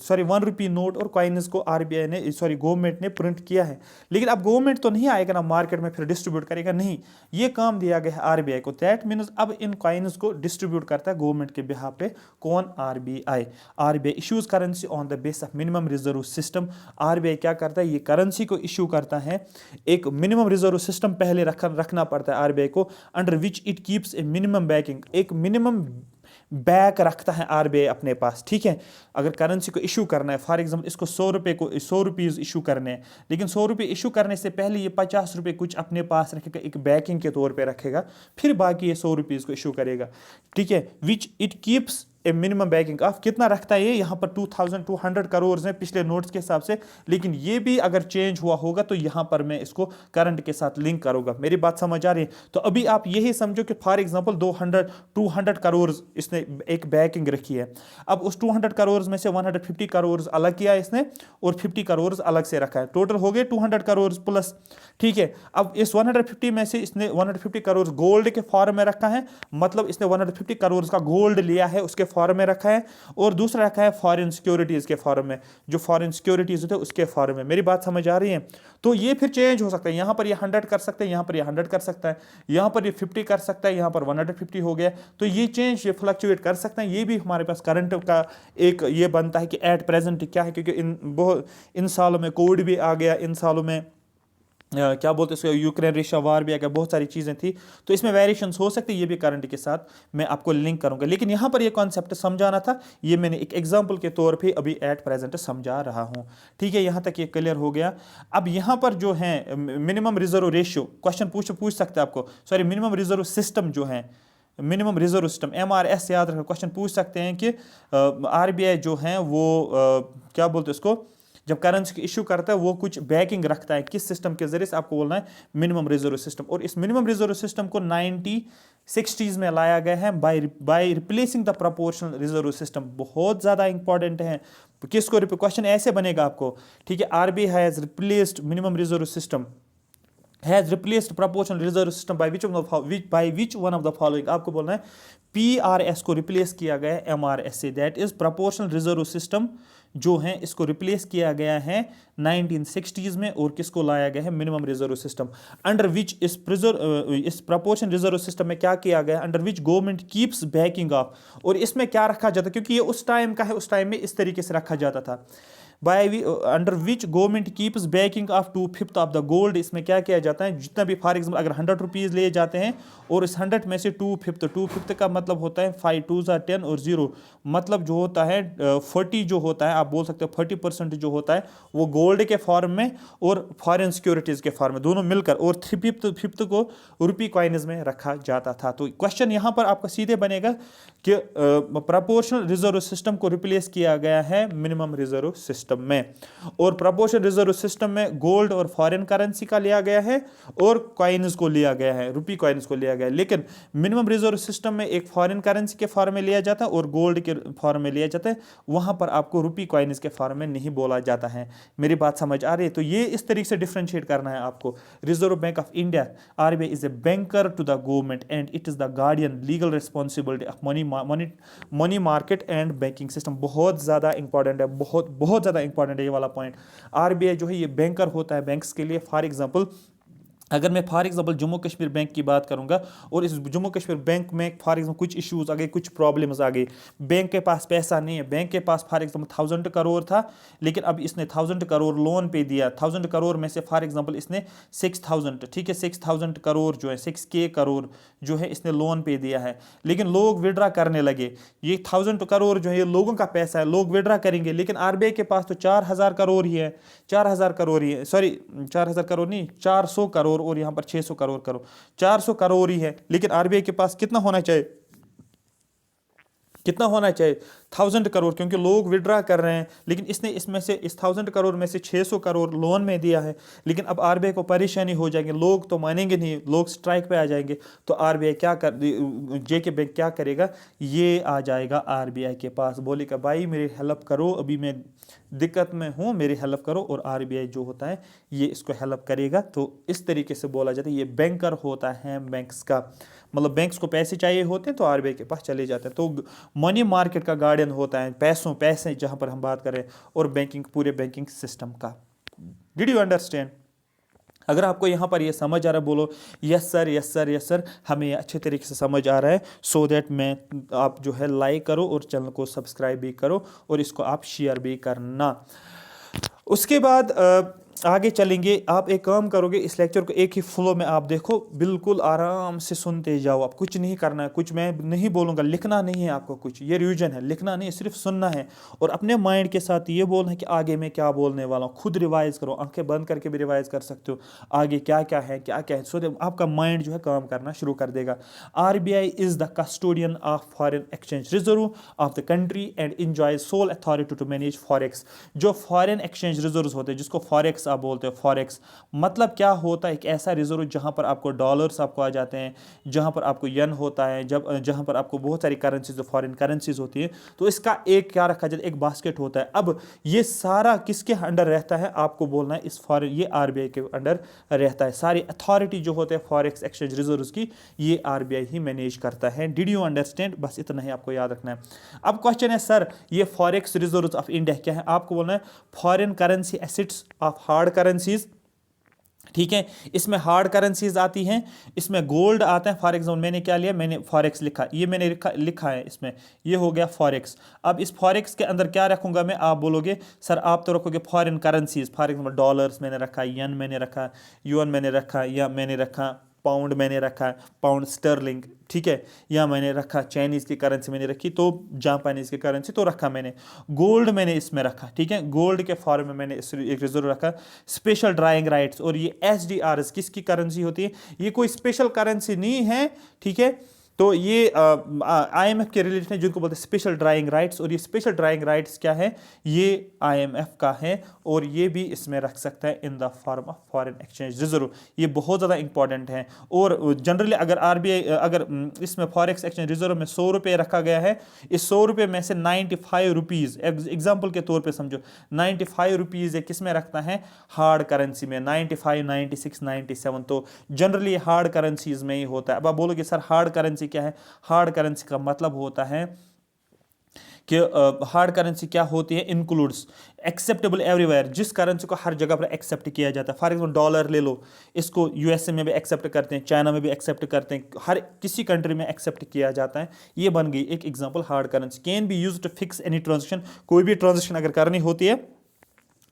1 रुपये नोट और कॉइन्स को RBI ने गवर्नमेंट ने प्रिंट किया है, लेकिन अब गवर्नमेंट तो नहीं आएगा ना मार्केट में फिर डिस्ट्रीब्यूट करेगा, नहीं, ये काम दिया गया है RBI को। दैट मीन्स अब इन कॉइन्स को डिस्ट्रीब्यूट करता है गवर्नमेंट के बिहाफ पे कौन? RBI issues currency on the base of minimum reserve system. RBI क्या करता है? ये करेंसी को इशू करता है, एक मिनिमम रिजर्व सिस्टम पहले रखना पड़ता है RBI को, under which it keeps A minimum banking, एक मिनिमम बैक रखता है आरबीआई अपने पास, ठीक है। अगर करेंसी को इशू करना है, फॉर एग्जांपल इसको 100 रुपये इशू करने हैं, लेकिन 100 रुपये इशू करने से पहले ये 50 रुपये कुछ अपने पास रखेगा, एक बैकिंग के तौर पे रखेगा, फिर बाकी ये 100 रुपीज़ को इशू करेगा, ठीक है। Which it keeps A minimum banking of, कितना रखता है ये, यहाँ पर 2200 करोड़ है पिछले नोट्स के हिसाब से, लेकिन ये भी अगर चेंज हुआ होगा तो यहाँ पर मैं इसको करंट के साथ लिंक करूंगा। मेरी बात समझ आ रही है? तो अभी आप यही समझो कि फॉर एग्जांपल 200 करोड़ इसने एक बैकिंग रखी है। अब उस 200 करोड़ में से 150 करोड़ अलग किया इसने और 50 करोड़ अलग से रखा है, टोटल हो गए 200 करोड़ प्लस, ठीक है। अब इस 150 में से इसने 150 करोड़ गोल्ड के फॉर्म में रखा है, मतलब इसने 150 करोड़ का गोल्ड लिया है, उसके फॉर्म में रखा है, और दूसरा रखा है फॉरेन सिक्योरिटीज के फॉर्म में, जो फॉरेन सिक्योरिटीज होते हैं उसके फॉर्म में। मेरी बात समझ आ रही है? तो ये फिर चेंज हो सकता है, यहां पर ये 100 कर सकते हैं, यहां पर ये 100 कर सकता है, यहां पर ये 50 कर सकता है, यहां पर 150 हो गया। तो ये चेंज, ये फ्लक्चुएट कर सकते हैं। ये भी हमारे पास करंट का एक ये बनता है कि एट प्रेजेंट क्या है, क्योंकि इन सालों में कोविड भी आ गया, इन सालों में क्या बोलते हैं, यूक्रेन रशिया वार भी आ गया, बहुत सारी चीज़ें थी, तो इसमें वेरिएशंस हो सकती है। ये भी करंट के साथ मैं आपको लिंक करूंगा, लेकिन यहाँ पर ये कॉन्सेप्ट समझाना था, ये मैंने एक एग्जांपल के तौर पे अभी एट प्रेजेंट समझा रहा हूँ, ठीक है। यहाँ तक ये क्लियर हो गया। अब यहाँ पर जो है मिनिमम रिजर्व रेशियो, क्वेश्चन पूछ सकते हैं आपको, सॉरी मिनिमम रिजर्व सिस्टम जो है, मिनिमम रिजर्व सिस्टम MRS याद रखना, क्वेश्चन पूछ सकते हैं कि RBI जो है वो क्या बोलते हैं उसको, जब करेंसी की इशू करता है वो कुछ बैकिंग रखता है, किस सिस्टम के जरिए से, आपको बोलना है मिनिमम रिजर्व सिस्टम। और इस मिनिमम रिजर्व सिस्टम को 1960s में लाया गया है by replacing the proportional reserve system. बहुत ज़्यादा इंपॉर्टेंट है, किसको क्वेश्चन ऐसे बनेगा आपको, ठीक है। RBI has replaced minimum reserve system, has replaced proportional reserve system by which one of the following, आपको बोलना है PRS को रिप्लेस किया गया है MRS से, that is proportional reserve system जो है इसको रिप्लेस किया गया है 1960s में, और किसको लाया गया है, minimum reserve system. Under which इस प्रोपोर्शन रिजर्व सिस्टम में क्या किया गया, under which government keeps banking of, और इसमें क्या रखा जाता है, क्योंकि ये उस टाइम का है, उस टाइम में इस तरीके से रखा जाता था, under which government keeps banking of 2/5 of the gold. इसमें क्या किया जाता है, जितना भी फॉर एग्जाम्पल अगर 100 रुपीज़ ले जाते हैं और इस 100 में से 2/5 का मतलब होता है 5 2s are 10 और 0, मतलब जो होता है 40 जो होता है, आप बोल सकते हो 40% जो होता है वो गोल्ड के फॉर्म में और फॉरेन सिक्योरिटीज़ के फॉर्म में, दोनों मिलकर, और 3/5 को रुपी कॉइन्स में रखा जाता था। तो क्वेश्चन यहाँ पर आपका सीधे बनेगा कि प्रोपोर्शनल रिजर्व सिस्टम को रिप्लेस किया गया है मिनिमम रिजर्व सिस्टम में, और प्रोपोर्शनल रिजर्व सिस्टम में गोल्ड और फॉरेन करेंसी का लिया गया है और कॉइन्स को लिया गया है, रुपी कॉइन्स को लिया गया है। लेकिन मिनिमम रिजर्व सिस्टम में एक फॉरेन करेंसी के फॉर्म में लिया जाता है और गोल्ड के फॉर्म में लिया जाता है, वहां पर आपको रुपी कॉइन्स के फॉर्म में नहीं बोला जाता है। मेरी बात समझ आ रही है? तो ये इस तरीके से डिफरेंशिएट करना है आपको। Reserve bank of India RBI is a banker to the government and it is the guardian legal responsibility of money market and banking system. बहुत ज़्यादा इंपॉर्टेंट है, बहुत बहुत ज़्यादा इंपॉर्टेंट है ये वाला पॉइंट। RBI जो है ये बैंकर होता है बैंक्स के लिए। फॉर एग्जांपल अगर मैं for example Jammu Kashmir bank की बात करूंगा और इस जम्मू कश्मीर बैंक में फॉर एग्जांपल कुछ इश्यूज आ गए, कुछ प्रॉब्लम्स आ गई, बैंक के पास पैसा नहीं है, बैंक के पास फॉर एग्जांपल 1000 करोड़ था, लेकिन अब इसने 1000 करोड़ लोन पे दिया। 1000 करोड़ में से फॉर एग्जांपल इसने 6000, ठीक है, 6000 करोड़ जो है 6K करोड़ जो है इसने लोन पे दिया है, लेकिन लोग विड्रा करने लगे। ये 1000 करोड़ जो है ये लोगों का पैसा है, लोग विड्रा करेंगे, लेकिन RBI के पास तो 4000 करोड़ ही है, 4000 करोड़ ही है, सॉरी 4000 करोड़ नहीं, 400 करोड़, और यहां पर 600 करोड़ 400 करोड़ ही है। लेकिन RBI के पास कितना होना चाहिए, कितना होना चाहिए 1000 करोड़, क्योंकि लोग विड्रा कर रहे हैं, लेकिन इसने इसमें से इस 1000 करोड़ में से 600 करोड़ लोन में दिया है। लेकिन अब RBI को परेशानी हो जाएगी, लोग तो मानेंगे नहीं, लोग स्ट्राइक पे आ जाएंगे, तो RBI क्या कर, JK बैंक क्या करेगा, ये आ जाएगा RBI के पास, बोलेगा भाई मेरी हेल्प करो, अभी मैं दिक्कत में हूँ, मेरी हेल्प करो, और RBI जो होता है ये इसको हेल्प करेगा। तो इस तरीके से बोला जाता है ये बैंकर होता है बैंक्स का, मतलब बैंक्स को पैसे चाहिए होते हैं तो RBI के पास चले जाते हैं। तो मनी मार्केट का गार्डियन होता है, पैसे जहां पर हम बात कर रहे हैं, और बैंकिंग, पूरे बैंकिंग सिस्टम का। Did you understand? अगर आपको यहाँ पर ये समझ आ रहा है बोलो yes sir, yes sir, yes sir, हमें अच्छे तरीके से समझ आ रहा है, सो दैट मैं आप जो है लाइक करो और चैनल को सब्सक्राइब भी करो और इसको आप शेयर भी करना। उसके बाद आगे चलेंगे। आप एक काम करोगे, इस लेक्चर को एक ही फ्लो में आप देखो, बिल्कुल आराम से सुनते जाओ। आप कुछ नहीं करना है, कुछ मैं नहीं बोलूँगा, लिखना नहीं है आपको कुछ, ये रिवीजन है, लिखना नहीं, सिर्फ सुनना है और अपने माइंड के साथ ये बोलना है कि आगे मैं क्या बोलने वाला हूँ। खुद रिवाइज करो, आंखें बंद करके भी रिवाइज कर सकते हो आगे क्या क्या है, क्या क्या है, सो आपका माइंड जो है काम करना शुरू कर देगा। RBI is the custodian of foreign exchange reserve of the country and enjoy sole authority to manage forex. जो फॉरेन एक्सचेंज रिजर्व होते हैं, जिसको फॉरेक्स आप बोलते हो, फॉरेक्स मतलब क्या होता है? एक ऐसा रिजर्व जहां पर आपको डॉलर्स आपको आ जाते हैं, जहां पर आपको यन होता है, जहां पर आपको बहुत सारी करेंसीज, फॉरेन करेंसीज होती है, तो इसका एक क्या रखा जाता है, एक बास्केट होता है। अब ये सारा किसके अंडर रहता है? आपको बोलना है इस फॉरेन, ये आरबीआई के अंडर रहता है। सारी अथॉरिटी जो होते हैं फॉरेक्स एक्सचेंज रिजर्व की, ये आरबीआई ही मैनेज करता है। Did you understand? बस इतना ही आपको याद रखना है। अब क्वेश्चन है सर, ये फॉरेक्स रिजर्व ऑफ इंडिया क्या है? आपको बोलना है foreign currency assets of hard currencies. ठीक है, इसमें हार्ड करेंसीज आती हैं, इसमें गोल्ड आता है। फॉर एग्जाम्पल मैंने क्या लिया, मैंने फॉरेक्स लिखा, ये मैंने लिखा है इसमें, ये हो गया फॉरेक्स। अब इस फॉरेक्स के अंदर क्या रखूंगा मैं? आप बोलोगे सर आप तो रखोगे foreign currencies, for example dollars मैंने रखा, यन मैंने रखा, यूएन मैंने रखा, या मैंने रखा पाउंड, मैंने रखा पाउंड स्टर्लिंग, ठीक है, या मैंने रखा चाइनीज़ की करेंसी मैंने रखी, तो जापानीज़ की करेंसी तो रखा मैंने। गोल्ड मैंने इसमें रखा, ठीक है, गोल्ड के फॉर्म में मैंने एक रिजर्व रखा। स्पेशल ड्राइंग राइट्स, और ये एसडीआर किसकी करेंसी होती है? ये कोई स्पेशल करेंसी नहीं है, ठीक है, तो ये आईएमएफ के रिलेटेड है, जिनको बोलते हैं स्पेशल ड्राइंग राइट्स। और ये स्पेशल ड्राइंग राइट्स क्या है? ये आईएमएफ का है, और ये भी इसमें रख सकता है in the form of foreign exchange reserve. ये बहुत ज़्यादा इंपॉर्टेंट है। और जनरली अगर आरबीआई अगर इसमें फॉरेक्स एक्सचेंज रिजर्व में 100 रुपये रखा गया है, इस 100 रुपये में से 95 रुपीज़, एग्जाम्पल के तौर पर समझो, 95 रुपीज़ ये किस में रखता है? हार्ड करेंसी में। 95, 96, 97 तो जनरली हार्ड करेंसीज में ही होता है। अब आप बोलोगे सर हार्ड करेंसी क्या है? हार्ड करेंसी का मतलब होता है कि हार्ड करेंसी क्या होती है? इंक्लूड्स एक्सेप्टेबल एवरीवेयर, जिस करेंसी को हर जगह पर एक्सेप्ट किया जाता है। फॉर एग्जाम्पल डॉलर ले लो, इसको यूएसए में भी एक्सेप्ट करते हैं, चाइना में भी एक्सेप्ट करते हैं, हर किसी कंट्री में एक्सेप्ट किया जाता है। ये बन गई एक example hard currency. Can be used to fix any transaction, कोई भी ट्रांजेक्शन अगर करनी होती है,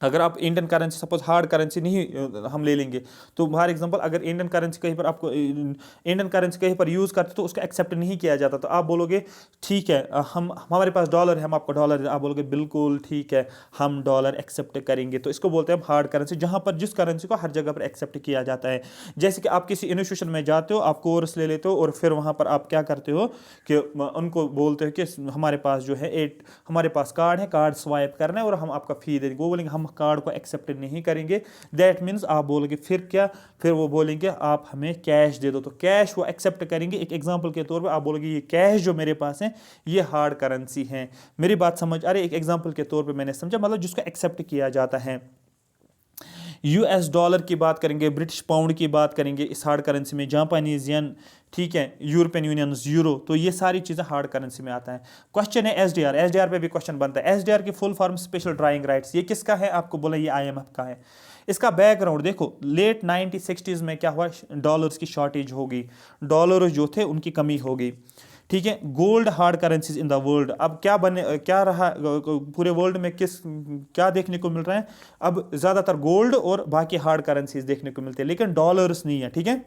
अगर आप Indian currency, suppose hard currency नहीं हम ले लेंगे, तो फॉर एग्जांपल अगर इंडियन करेंसी कहीं पर आपको इंडियन करेंसी कहीं पर यूज़ करते तो उसका एक्सेप्ट नहीं किया जाता, तो आप बोलोगे ठीक है, हम हमारे पास डॉलर है, हम आपको डॉलर दे, आप बोलोगे बिल्कुल ठीक है, हम डॉलर एक्सेप्ट करेंगे। तो इसको बोलते हैं हम हार्ड करेंसी, जहाँ पर जिस करेंसी को हर जगह पर एक्सेप्ट किया जाता है। जैसे कि आप किसी इंस्टीट्यूशन में जाते हो, आप कोर्स ले लेते हो, और फिर वहाँ पर आप क्या करते हो कि उनको बोलते हो कि हमारे पास जो है हमारे पास कार्ड है, कार्ड स्वाइप करना है और हम आपका फ़ी दे देंगे। वो बोलेंगे हम कार्ड को एक्सेप्ट नहीं करेंगे। दैट मीन्स आप बोलोगे फिर क्या? फिर वो बोलेंगे आप हमें कैश दे दो, तो कैश वो एक्सेप्ट करेंगे। एक एग्जांपल के तौर पे आप बोलोगे ये कैश जो मेरे पास है ये हार्ड करेंसी है। मेरी बात समझ आ रही है? एक एग्जांपल के तौर पे मैंने समझा, मतलब जिसको एक्सेप्ट किया जाता है। यूएस डॉलर की बात करेंगे, ब्रिटिश पाउंड की बात करेंगे इस हार्ड करेंसी में, जापानीज येन, ठीक है, यूरोपियन यूनियन यूरो, तो ये सारी चीज़ें हार्ड करेंसी में आता है। क्वेश्चन है एसडीआर, एसडीआर पे भी क्वेश्चन बनता है। एसडीआर की full form special drawing rights, ये किसका है? आपको बोला ये आईएमएफ का है। इसका बैकग्राउंड देखो, लेट 1960s में क्या हुआ? डॉलर्स की शॉर्टेज होगी, डॉलर जो थे उनकी कमी होगी, ठीक है। Gold hard currencies in the world, अब क्या बने, क्या रहा पूरे वर्ल्ड में, क्या देखने को मिल रहा है? अब ज़्यादातर गोल्ड और बाकी हार्ड करेंसीज देखने को मिलते हैं, लेकिन डॉलर्स नहीं है, ठीक है।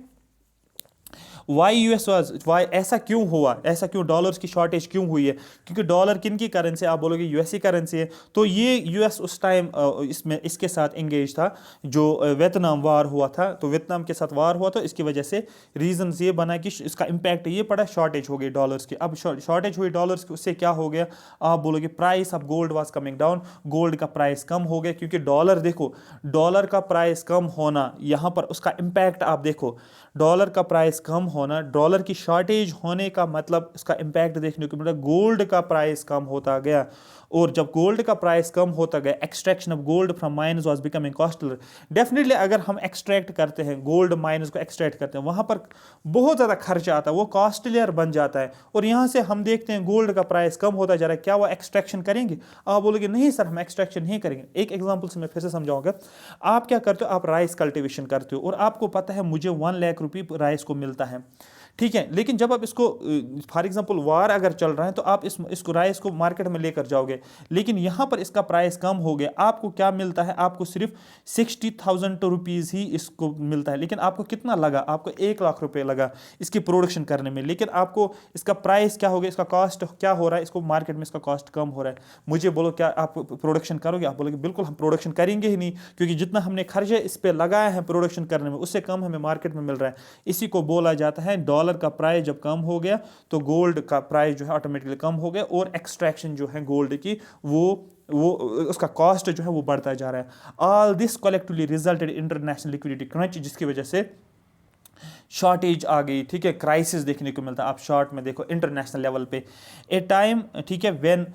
वाई यूएस वाई, ऐसा क्यों हुआ? ऐसा क्यों डॉलर्स की शॉर्टेज क्यों हुई है? क्योंकि डॉलर किन की करेंसी? आप बोलोगे यूएससी करेंसी है। तो ये यूएस उस टाइम इसमें इसके साथ एंगेज था, जो वियतनाम वार हुआ था, तो वियतनाम के साथ वार हुआ, तो इसकी वजह से रीजन ये बना कि इसका इम्पैक्ट ये पड़ा, शॉर्टेज हो गई डॉलर्स की। अब शॉर्टेज हुई डॉलर्स की, उससे क्या हो गया? आप बोलोगे price of gold was coming down, gold का प्राइस कम हो गया, क्योंकि डॉलर, देखो डॉलर का प्राइस कम होना, यहाँ पर उसका इम्पैक्ट आप देखो, डॉलर का प्राइस कम होना, डॉलर की शॉर्टेज होने का मतलब इसका इम्पैक्ट देखने को मिला, गोल्ड का प्राइस कम होता गया। और जब गोल्ड का प्राइस कम होता गया, extraction of gold from mines was becoming costly. Definitely अगर हम एक्सट्रैक्ट करते हैं, गोल्ड माइंस को एक्सट्रैक्ट करते हैं, वहाँ पर बहुत ज़्यादा खर्चा आता है, वो कॉस्टलियर बन जाता है। और यहाँ से हम देखते हैं गोल्ड का प्राइस कम होता जा रहा है, क्या वो एक्सट्रैक्शन करेंगे? आप बोलोगे नहीं सर हम एक्सट्रैक्शन नहीं करेंगे। एक एग्जाम्पल से मैं फिर से समझाऊंगा। आप क्या करते हो? आप राइस कल्टिवेशन करते हो, और आपको पता है मुझे 1 लाख रुपये राइस को मिलता है, ठीक है। लेकिन जब आप इसको फॉर एग्जांपल वार अगर चल रहा है तो आप इसको राइस को मार्केट में लेकर जाओगे, लेकिन यहाँ पर इसका प्राइस कम हो गया, आपको क्या मिलता है, आपको सिर्फ 60,000 रुपीज़ ही इसको मिलता है। लेकिन आपको कितना लगा, आपको 1 लाख रुपए लगा इसकी प्रोडक्शन करने में, लेकिन आपको इसका प्राइस क्या हो गया, इसका कॉस्ट क्या हो रहा है, इसको मार्केट में इसका कॉस्ट कम हो रहा है। मुझे बोलो क्या आप प्रोडक्शन करोगे, आप बोलोगे बिल्कुल हम प्रोडक्शन करेंगे ही नहीं, क्योंकि जितना हमने खर्चे इस पर लगाया है प्रोडक्शन करने में उससे कम हमें मार्केट में मिल रहा है। इसी को बोला जाता है डॉलर का प्राइस जब कम हो गया तो गोल्ड का प्राइस जो है ऑटोमेटिकली कम हो गया, और एक्सट्रैक्शन जो है गोल्ड की वो उसका कॉस्ट जो है वो बढ़ता जा रहा है। All this collectively resulted international liquidity crunch, जिसकी वजह से शॉर्टेज आ गई, ठीक है, क्राइसिस देखने को मिलता है। आप शॉर्ट में देखो इंटरनेशनल लेवल पे ए टाइम, ठीक है, when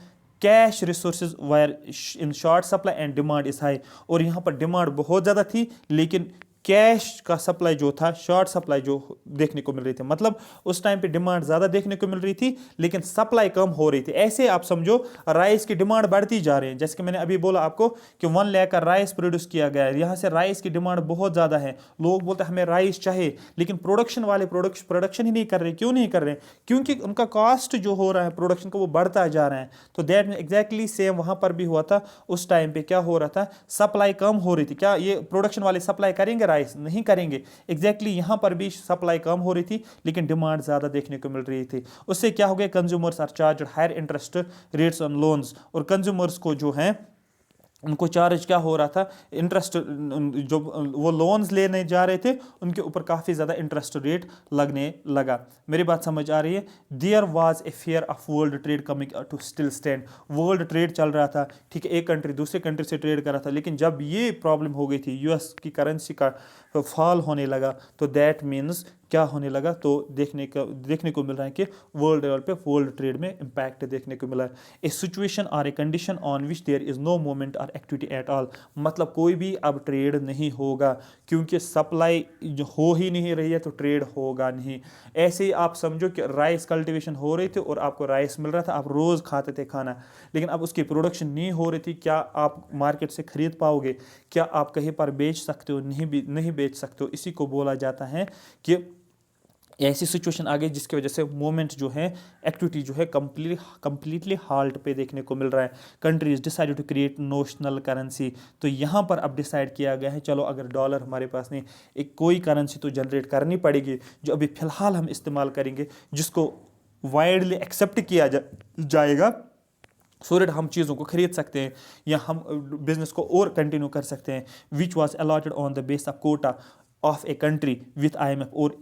cash resources wire in short supply and demand is high, और यहाँ पर डिमांड बहुत ज़्यादा थी लेकिन कैश का सप्लाई जो था, शॉर्ट सप्लाई जो देखने को मिल रही थी, मतलब उस टाइम पे डिमांड ज़्यादा देखने को मिल रही थी लेकिन सप्लाई कम हो रही थी। ऐसे आप समझो राइस की डिमांड बढ़ती जा रही है, जैसे कि मैंने अभी बोला आपको कि 1 लाख का राइस प्रोड्यूस किया गया है, यहाँ से राइस की डिमांड बहुत ज़्यादा है, लोग बोलते हैं हमें राइस चाहिए, लेकिन प्रोडक्शन वाले प्रोडक्शन ही नहीं कर रहे। क्यों नहीं कर रहे? क्योंकि उनका कॉस्ट जो हो रहा है प्रोडक्शन का वो बढ़ता जा रहा है। तो दैट एग्जैक्टली सेम वहाँ पर भी हुआ था। उस टाइम पे क्या हो रहा था, सप्लाई कम हो रही थी। क्या ये प्रोडक्शन वाले सप्लाई करेंगे राइस? नहीं करेंगे। एग्जैक्टली यहाँ पर भी सप्लाई कम हो रही थी लेकिन डिमांड ज़्यादा देखने को मिल रही थी। उससे क्या हो गया, consumers are charged higher interest rates on loans, और कंज्यूमर्स को जो है उनको चार्ज क्या हो रहा था, इंटरेस्ट, जो वो लोन्स लेने जा रहे थे उनके ऊपर काफ़ी ज़्यादा इंटरेस्ट रेट लगने लगा। मेरी बात समझ आ रही है? There was a fear of world trade coming to still stand. World trade चल रहा था, ठीक है, एक कंट्री दूसरे कंट्री से ट्रेड कर रहा था, लेकिन जब ये प्रॉब्लम हो गई थी, यूएस की करेंसी का फॉल होने लगा, तो दैट मीन्स क्या होने लगा, तो देखने को मिल रहा है कि वर्ल्ड लेवल पे वर्ल्ड ट्रेड में इंपैक्ट देखने को मिला है। ए सिचुएशन और a condition on which there is no movement और एक्टिविटी एट ऑल, मतलब कोई भी अब ट्रेड नहीं होगा क्योंकि सप्लाई जो हो ही नहीं रही है तो ट्रेड होगा नहीं। ऐसे ही आप समझो कि राइस कल्टीवेशन हो रही थी और आपको राइस मिल रहा था, आप रोज़ खाते थे खाना, लेकिन अब उसकी प्रोडक्शन नहीं हो रही थी। क्या आप मार्केट से खरीद पाओगे? क्या आप कहीं पर बेच सकते हो? नहीं बेच सकते हो। इसी को बोला जाता है कि ऐसी सिचुएशन आ गई जिसकी वजह से मूवमेंट जो है, एक्टिविटी जो है कंप्लीटली हाल्ट पे देखने को मिल रहा है। Countries decided to create notional currency, तो यहाँ पर अब डिसाइड किया गया है चलो अगर डॉलर हमारे पास नहीं, एक कोई करेंसी तो जनरेट करनी पड़ेगी जो अभी फ़िलहाल हम इस्तेमाल करेंगे, जिसको वाइडली एक्सेप्ट किया जाएगा, सो दैट हम चीज़ों को खरीद सकते हैं या हम बिजनेस को और कंटिन्यू कर सकते हैं। Which was allotted on the base of Kota of a country with IMF, और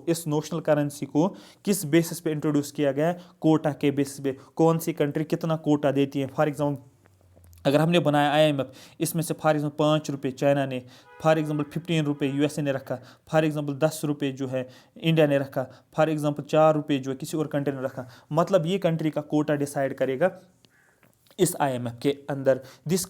इस नोशनल करेंसी को किस बेसिस पे इंट्रोड्यूस किया गया है? कोटा के बेसिस पे। कौन सी कंट्री कितना कोटा देती है? फॉर एग्जाम्पल अगर हमने बनाया IMF, इसमें से फॉर एग्जाम्पल 5 रुपये चाइना ने, फॉर एग्जाम्पल 15 रुपये USA ने रखा, फॉर एग्जाम्पल 10 रुपये जो है इंडिया ने रखा, फॉर एग्जाम्पल 4 रुपये जो है किसी और कंट्री ने रखा, मतलब ये कंट्री का कोटा डिसाइड करेगा इस IMF के अंदर। This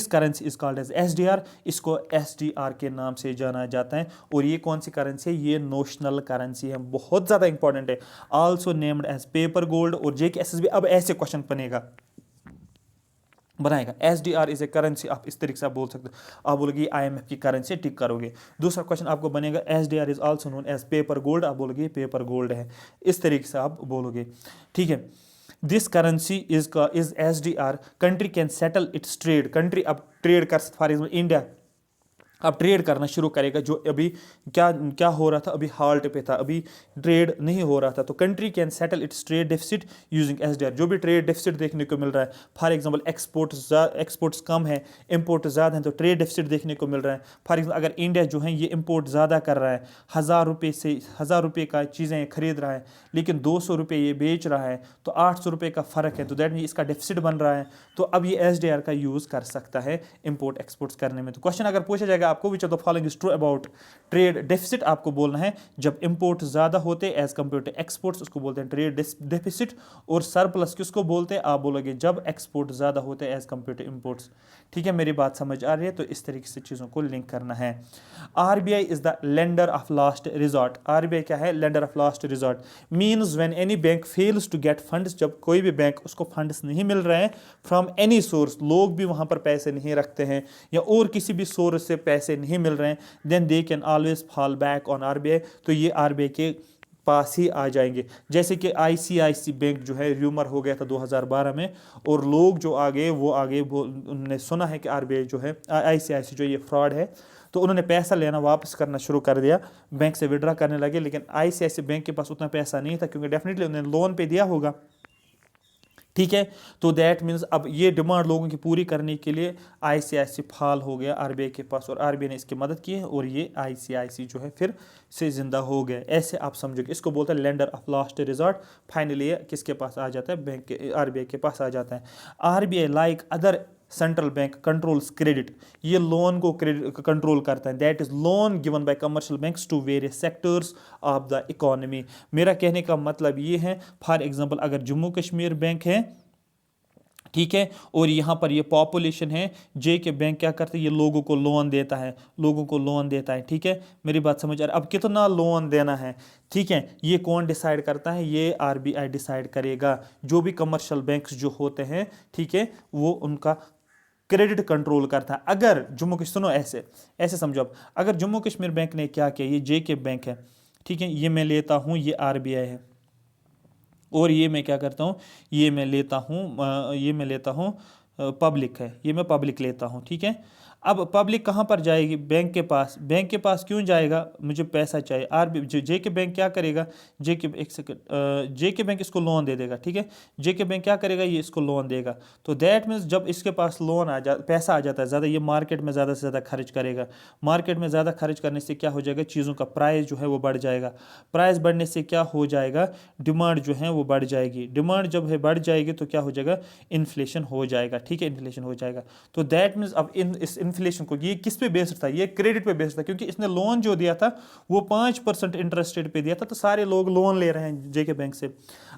currency is called as SDR, इसको SDR के नाम से जाना जाता है। और ये कौन सी करेंसी है? ये नोशनल करेंसी है, बहुत ज़्यादा इंपॉर्टेंट है। Also named as paper gold, और JK-SSB अब ऐसे क्वेश्चन बनाएगा। SDR इज ए करेंसी, आप इस तरीके से आप बोल सकते हो, आप बोलोगे IMF की करेंसी टिक करोगे। दूसरा क्वेश्चन आपको बनेगा SDR is also known as paper gold, आप बोलोगे पेपर गोल्ड है, इस तरीके से आप बोलोगे, ठीक है। This currency is SDR, country can settle it's trade, country अब ट्रेड कर, फॉर एग्जाम्पल इंडिया अब ट्रेड करना शुरू करेगा, जो अभी क्या हो रहा था, अभी हाल्ट पे था, अभी ट्रेड नहीं हो रहा था, तो country can settle it's trade deficit using SDR। जो भी ट्रेड डेफिसिट देखने को मिल रहा है, फॉर एग्जांपल एक्सपोर्ट्स कम है, इंपोर्ट ज़्यादा है, तो ट्रेड डेफिसिट देखने को मिल रहा है। फॉर एग्जांपल अगर इंडिया जो है ये इंपोर्ट ज़्यादा कर रहा है, 1000 रुपये का चीज़ें खरीद रहा है, लेकिन 200 रुपये ये बेच रहा है, तो 800 रुपये का फ़र्क है, तो दैट मीन इसका डेफिसिट बन रहा है, तो अब ये SDR का यूज़ कर सकता है इंपोर्ट एक्सपोर्ट्स करने में। तो क्वेश्चन अगर पूछा जाएगा आपको विच of the following is true about trade deficit, आपको बोलना है जब इंपोर्ट ज़्यादा होते एज कम्पेयर टू एक्सपोर्ट्स, उसको बोलते हैं ट्रेड डेफिसिट, और सरप्लस किसको बोलते हैं? आप बोलोगे जब एक्सपोर्ट ज़्यादा होते एज कम्पेयर टू इंपोर्ट्स। ठीक है, मेरी बात समझ आ रही है? तो इस तरीके से चीज़ों को लिंक करना है। RBI is the lender of last resort. RBI क्या है? Lender of last resort. Means when any bank fails to get funds, जब कोई भी बैंक उसको फंड्स नहीं मिल रहे हैं फ्रॉम एनी सोर्स, लोग भी वहाँ पर पैसे नहीं रखते हैं या और किसी भी सोर्स से पैसे नहीं मिल रहे हैं, then they can always fall back on RBI। तो ये RBI के पास ही आ जाएंगे। जैसे कि आईसीआईसी बैंक जो है र्यूमर हो गया था 2012 में, और लोग जो आगे वो उन्होंने सुना है कि आरबीआई जो है आईसीआईसी जो ये फ्रॉड है, तो उन्होंने पैसा लेना वापस करना शुरू कर दिया, बैंक से विड्रा करने लगे। लेकिन आईसीआईसी बैंक के पास उतना पैसा नहीं था, क्योंकि डेफिनेटली उन्होंने लोन पे दिया होगा, ठीक है। तो दैट मीन्स अब ये डिमांड लोगों की पूरी करने के लिए आईसीआईसी फाल हो गया आरबीआई के पास, और आरबीआई ने इसकी मदद की है, और ये आईसीआईसी जो है फिर से जिंदा हो गया। ऐसे आप समझोगे, इसको बोलते हैं lender of last resort. Finally ये किसके पास आ जाता है? बैंक के, आरबीआई के पास आ जाता है। RBI like other central bank controls credit, ये लोन को क्रेडिट कंट्रोल करता है। That is loan given by commercial banks to various sectors of the economy. मेरा कहने का मतलब ये है, फॉर एग्जांपल अगर जम्मू कश्मीर बैंक है, ठीक है, और यहाँ पर ये पॉपुलेशन है, जे के बैंक क्या करते हैं? ये लोगों को लोन देता है, लोगों को लोन देता है, ठीक है। मेरी बात समझ आ रही है? अब कितना लोन देना है, ठीक है, ये कौन डिसाइड करता है? ये आरबीआई डिसाइड करेगा। जो भी कमर्शियल बैंक्स जो होते हैं, ठीक है, वो उनका क्रेडिट कंट्रोल करता है। अगर जम्मू कश्मीर, सुनो ऐसे ऐसे समझो, अब अगर जम्मू कश्मीर बैंक ने क्या किया, ये जे के बैंक है, ठीक है, ये मैं लेता हूँ, ये आरबीआई है, और ये मैं क्या करता हूँ, ये मैं लेता हूँ पब्लिक है, ये मैं पब्लिक लेता हूँ, ठीक है। अब पब्लिक कहाँ पर जाएगी? बैंक के पास। बैंक के पास क्यों जाएगा? मुझे पैसा चाहिए। जे के बैंक क्या करेगा? जे के, एक सेकंड, जे के बैंक इसको लोन दे देगा, ठीक है। जे के बैंक क्या करेगा? ये इसको लोन देगा। तो दैट मीन्स जब इसके पास लोन पैसा आ जाता है ज़्यादा, ये मार्केट में ज़्यादा से ज़्यादा खर्च करेगा। मार्केट में ज़्यादा खर्च करने से क्या हो जाएगा? चीज़ों का प्राइस जो है वो बढ़ जाएगा। प्राइस बढ़ने से क्या हो जाएगा? डिमांड जो है वो बढ़ जाएगी। डिमांड जब है बढ़ जाएगी तो क्या हो जाएगा? इन्फ्लेशन हो जाएगा, ठीक है, इन्फ्लेशन हो जाएगा। तो दैट मीन्स अब इस इन्फ्लेशन को, ये किस पे बेस्ड था? ये क्रेडिट पे बेस्ड था, क्योंकि इसने लोन जो दिया था वो 5% इंटरेस्ट रेट पे दिया था, तो सारे लोग लोन ले रहे हैं जेके बैंक से।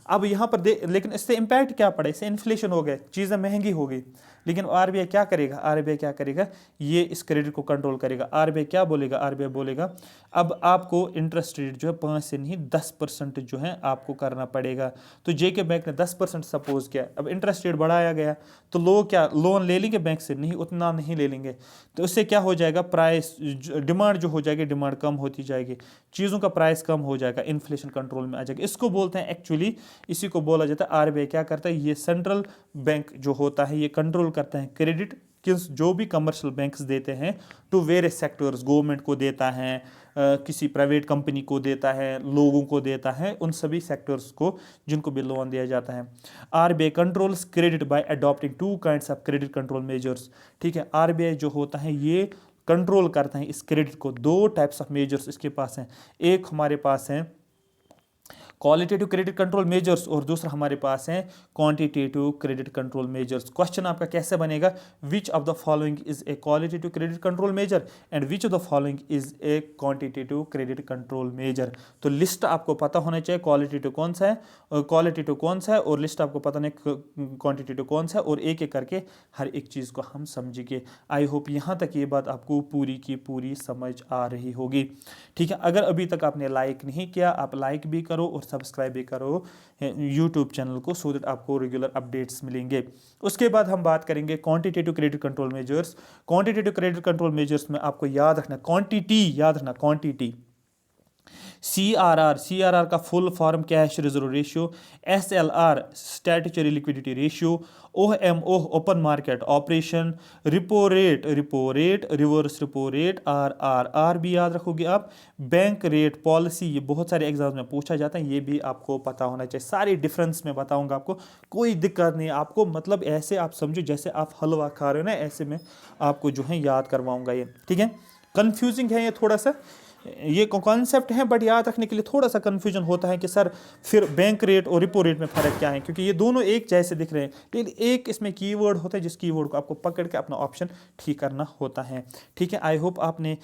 अब यहाँ पर लेकिन इससे इंपैक्ट क्या पड़ा? इससे इन्फ्लेशन हो गया, चीज़ें महंगी हो गई। लेकिन आरबीआई क्या करेगा? आरबीआई क्या करेगा? ये इस क्रेडिट को कंट्रोल करेगा। आरबीआई क्या बोलेगा? आरबीआई बोलेगा अब आपको इंटरेस्ट रेट जो है 5 से नहीं 10% जो है आपको करना पड़ेगा। तो जेके बैंक ने 10% सपोज किया, अब इंटरेस्ट रेट बढ़ाया गया, तो लोग क्या लोन ले लेंगे बैंक से? नहीं, उतना नहीं ले लेंगे। तो उससे क्या हो जाएगा? प्राइस, डिमांड जो हो जाएगी, डिमांड कम होती जाएगी, चीज़ों का प्राइस कम हो जाएगा, इन्फ्लेशन कंट्रोल में आ जाएगा। इसको बोलते हैं एक्चुअली, इसी को बोला जाता है आरबीआई क्या करता है? ये सेंट्रल बैंक जो होता है ये कंट्रोल करता है क्रेडिट किस, जो भी कमर्शियल बैंक्स देते हैं टू वेरियस सेक्टर्स, गवर्नमेंट को देता है, किसी प्राइवेट कंपनी को देता है, लोगों को देता है, उन सभी सेक्टर्स को जिनको भी लोन दिया जाता है। RBI controls credit by adopting 2 kinds of credit control measures, ठीक है। आरबीआई जो होता है ये कंट्रोल करता है इस क्रेडिट को, 2 टाइप्स ऑफ मेजर्स इसके पास हैं। एक हमारे पास है क्वालिटेटिव क्रेडिट कंट्रोल मेजर्स, और दूसरा हमारे पास है quantitative credit control measures. Question आपका कैसे बनेगा? विच of the following is a qualitative credit control measure and which of the following is a quantitative credit control measure. तो लिस्ट आपको पता होना चाहिए क्वालिटेटिव कौन सा है, क्वालिटेटिव कौन सा है, और लिस्ट आपको पता नहीं क्वांटिटेटिव कौन सा है, और एक एक करके हर एक चीज़ को हम समझेंगे। आई होप यहाँ तक ये बात आपको पूरी की पूरी समझ आ रही होगी, ठीक है। अगर अभी तक आपने लाइक नहीं किया, आप लाइक भी करो और सब्सक्राइब भी करो यूट्यूब चैनल को, सो दैट आपको रेगुलर अपडेट्स मिलेंगे। उसके बाद हम बात करेंगे quantitative credit control measures. Quantitative credit control measures में आपको याद रखना, क्वांटिटी याद रखना, क्वांटिटी। सीआरआर का full form cash reserve ratio, SLR statutory liquidity ratio, OMO open market operation, repo rate reverse repo rate, आर भी याद रखोगे आप, बैंक रेट पॉलिसी, ये बहुत सारे एग्जाम्स में पूछा जाता है, ये भी आपको पता होना चाहिए। सारे डिफरेंस में बताऊंगा आपको, कोई दिक्कत नहीं आपको, मतलब ऐसे आप समझो जैसे आप हलवा खा रहे हो ना, ऐसे में आपको जो है याद करवाऊंगा ये, ठीक है। कंफ्यूजिंग है ये थोड़ा सा, ये कॉन्सेप्ट है, बट याद रखने के लिए थोड़ा सा कन्फ्यूजन होता है कि सर फिर बैंक रेट और रिपो रेट में फ़र्क क्या है, क्योंकि ये दोनों एक जैसे दिख रहे हैं, लेकिन एक इसमें कीवर्ड होता है जिस कीवर्ड को आपको पकड़ के अपना ऑप्शन ठीक करना होता है, ठीक है। आई होप आपने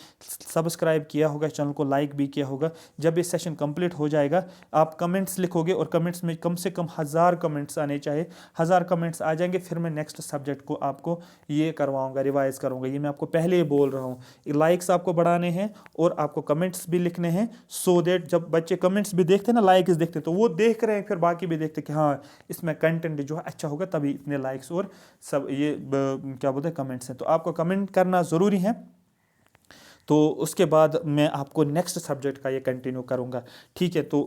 सब्सक्राइब किया होगा, चैनल को लाइक भी किया होगा। जब ये सेशन कंप्लीट हो जाएगा आप कमेंट्स लिखोगे, और कमेंट्स में कम से कम 1000 कमेंट्स आने चाहिए। 1000 कमेंट्स आ जाएंगे, फिर मैं नेक्स्ट सब्जेक्ट को आपको ये करवाऊँगा, रिवाइज करूँगा। ये मैं आपको पहले ही बोल रहा हूँ, लाइक्स आपको बढ़ाने हैं और आपको कमेंट्स भी लिखने हैं, सो दैट जब बच्चे कमेंट्स भी देखते हैं ना, लाइक्स देखते हैं, तो वो देख रहे हैं, फिर बाकी भी देखते हैं कि हाँ इसमें कंटेंट जो है अच्छा होगा, तभी इतने लाइक्स और सब ये क्या बोलते हैं कमेंट्स हैं। तो आपको कमेंट करना ज़रूरी है। तो उसके बाद मैं आपको नेक्स्ट सब्जेक्ट का ये कंटिन्यू करूँगा, ठीक है। तो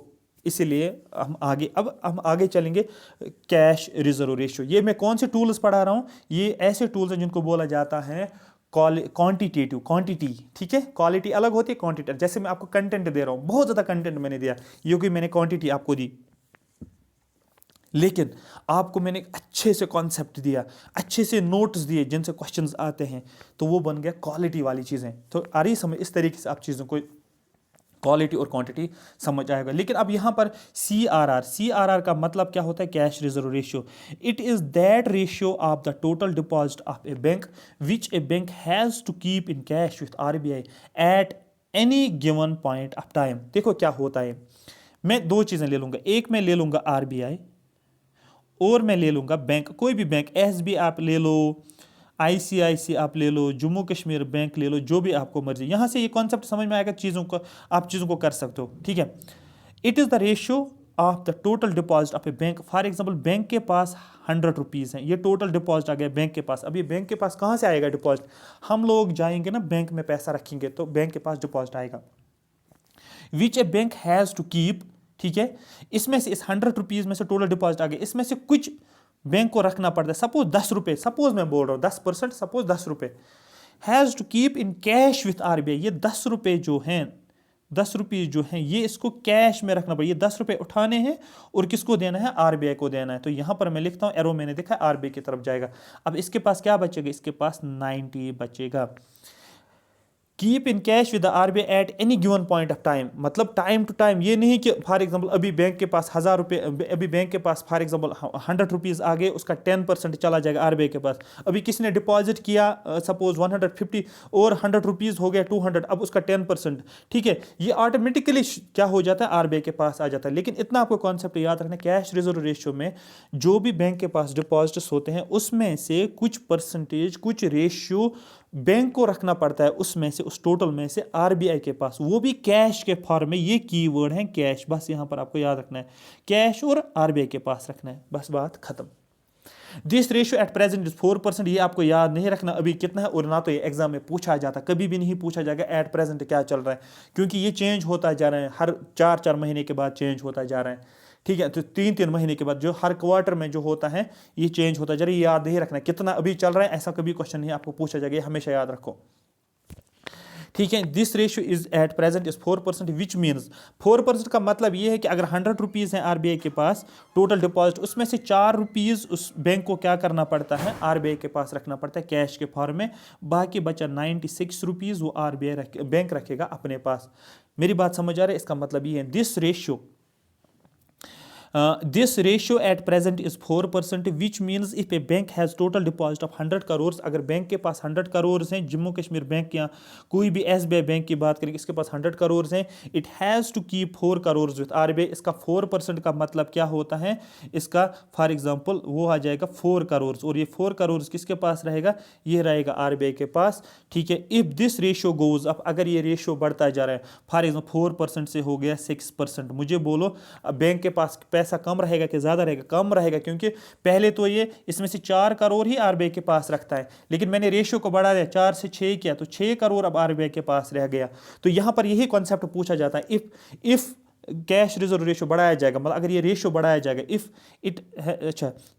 इसीलिए हम आगे चलेंगे कैश रिजर्व रेशियो। ये मैं कौन से टूल्स पढ़ा रहा हूँ, ये ऐसे टूल्स हैं जिनको बोला जाता है क्वांटिटेटिव, क्वांटिटी, ठीक है, क्वालिटी अलग होती है, क्वांटिटी। जैसे मैं आपको कंटेंट दे रहा हूँ, बहुत ज़्यादा कंटेंट मैंने दिया, क्योंकि मैंने क्वांटिटी आपको दी, लेकिन आपको मैंने अच्छे से कॉन्सेप्ट दिया, अच्छे से नोट्स दिए जिनसे क्वेश्चंस आते हैं, तो वो बन गया क्वालिटी वाली चीज़ें। तो आ रही समझ, इस तरीके से आप चीज़ों को क्वालिटी और क्वांटिटी समझ आएगा। लेकिन अब यहाँ पर CRR का मतलब क्या होता है, cash reserve ratio. It is that ratio of the total deposit of a bank which a bank has to keep in cash with RBI at any given point of time. देखो क्या होता है, मैं दो चीज़ें ले लूंगा, एक मैं ले लूंगा RBI और मैं ले लूंगा बैंक, कोई भी बैंक, SBI आप ले लो, ICICI आप ले लो, जम्मू कश्मीर बैंक ले लो, जो भी आपको मर्जी। यहाँ से ये कॉन्सेप्ट समझ में आएगा, चीज़ों को आप चीज़ों को कर सकते हो, ठीक है। It is the ratio of the total deposit of a bank. For example bank के पास 100 रुपीज़ हैं, ये टोटल डिपॉजिट आ गया बैंक के पास। अब ये बैंक के पास कहाँ से आएगा डिपॉजिट, हम लोग जाएंगे ना बैंक में पैसा रखेंगे तो बैंक के पास डिपॉजिट आएगा, विच a bank has to keep, ठीक है। इसमें से इस 100 रुपीज़ में से टोटल डिपॉजिट आ गया, इसमें से कुछ बैंक को रखना पड़ता है, सपोज 10 रुपये, सपोज मैं बोल रहा हूँ 10%, सपोज 10 रुपये has to keep in cash with RBI। ये 10 रुपये जो हैं, 10 रुपये जो हैं, ये इसको कैश में रखना पड़ेगा। ये 10 रुपये उठाने हैं और किसको देना है, RBI को देना है। तो यहाँ पर मैं लिखता हूँ, एरो मैंने देखा RBI की तरफ जाएगा। अब इसके पास क्या बचेगा, इसके पास 90 बचेगा। Keep in cash with the RBI at any given point of time, मतलब टाइम टू टाइम। ये नहीं कि फॉर एग्जांपल अभी बैंक के पास 1000 रुपये, अभी बैंक के पास फॉर एग्जांपल 100 रुपीज़ आ गए, उसका 10% चला जाएगा RBI के पास। अभी किसी ने डिपॉजिट किया सपोज 150 और 100 रुपीज़ हो गया 200, अब उसका 10%, ठीक है, ये ऑटोमेटिकली क्या हो जाता है, RBI के पास आ जाता है। लेकिन इतना आपको कॉन्सेप्ट याद रखना, कैश रिजर्व रेशियो में जो भी बैंक के पास डिपॉजिट्स होते हैं उसमें से कुछ परसेंटेज, कुछ रेशियो बैंक को रखना पड़ता है, उसमें से, उस टोटल में से RBI के पास, वो भी कैश के फॉर्म में। ये कीवर्ड है कैश, बस यहां पर आपको याद रखना है, कैश और RBI के पास रखना है, बस बात खत्म। This ratio at present is 4%। ये आपको याद नहीं रखना अभी कितना है, और ना तो ये एग्जाम में पूछा जाता, कभी भी नहीं पूछा जाएगा एट प्रेजेंट क्या चल रहा है, क्योंकि ये चेंज होता जा रहा है, हर 4-4 महीने के बाद चेंज होता जा रहा है, ठीक है। तो 3-3 महीने के बाद जो हर क्वार्टर में जो होता है ये चेंज होता जा रहा है। ये याद नहीं रखना कितना अभी चल रहा है, ऐसा कभी क्वेश्चन नहीं आपको पूछा जाएगा, ये हमेशा याद रखो, ठीक है। This ratio is at present is 4%, which means 4% का मतलब ये है कि अगर 100 रुपीज़ हैं RBI के पास टोटल डिपॉजिट, उसमें से 4 रुपीज़ उस बैंक को क्या करना पड़ता है, RBI के पास रखना पड़ता है कैश के फॉर्म में। बाकी बचा 96 रुपीज़ वो RBI बैंक रखेगा अपने पास। मेरी बात समझ आ रही है, इसका मतलब ये है this ratio at present is 4%, which means if A bank has total deposit of 100 crore, अगर बैंक के पास 100 करोड़ हैं, जम्मू कश्मीर बैंक या कोई भी SBI बैंक की बात करें, इसके पास 100 करोड़ हैं, it has to keep 4 crore with RBI। इसका 4% का मतलब क्या होता है, इसका फॉर एग्जाम्पल वो आ जाएगा 4 करोड़, और ये 4 करोड़ किसके पास रहेगा, ये रहेगा RBI के पास, ठीक है। If this ratio goes up, अगर ये रेशियो बढ़ता जा रहा है, फॉर एग्जाम्पल 4% से हो गया 6%, मुझे बोलो बैंक के पास पैसा कम रहेगा कि ज़्यादा रहेगा, कम रहेगा, क्योंकि पहले तो ये इसमें से 4 करोड़ ही RBI के पास रखता है, लेकिन मैंने रेशियो को बढ़ा दिया, 4 से 6 किया, तो 6 करोड़ अब RBI के पास रह गया। तो यहाँ पर यही कॉन्सेप्ट पूछा जाता है, इफ कैश रिजर्व रेशियो बढ़ाया जाएगा, मतलब अगर ये रेशियो बढ़ाया जाएगा,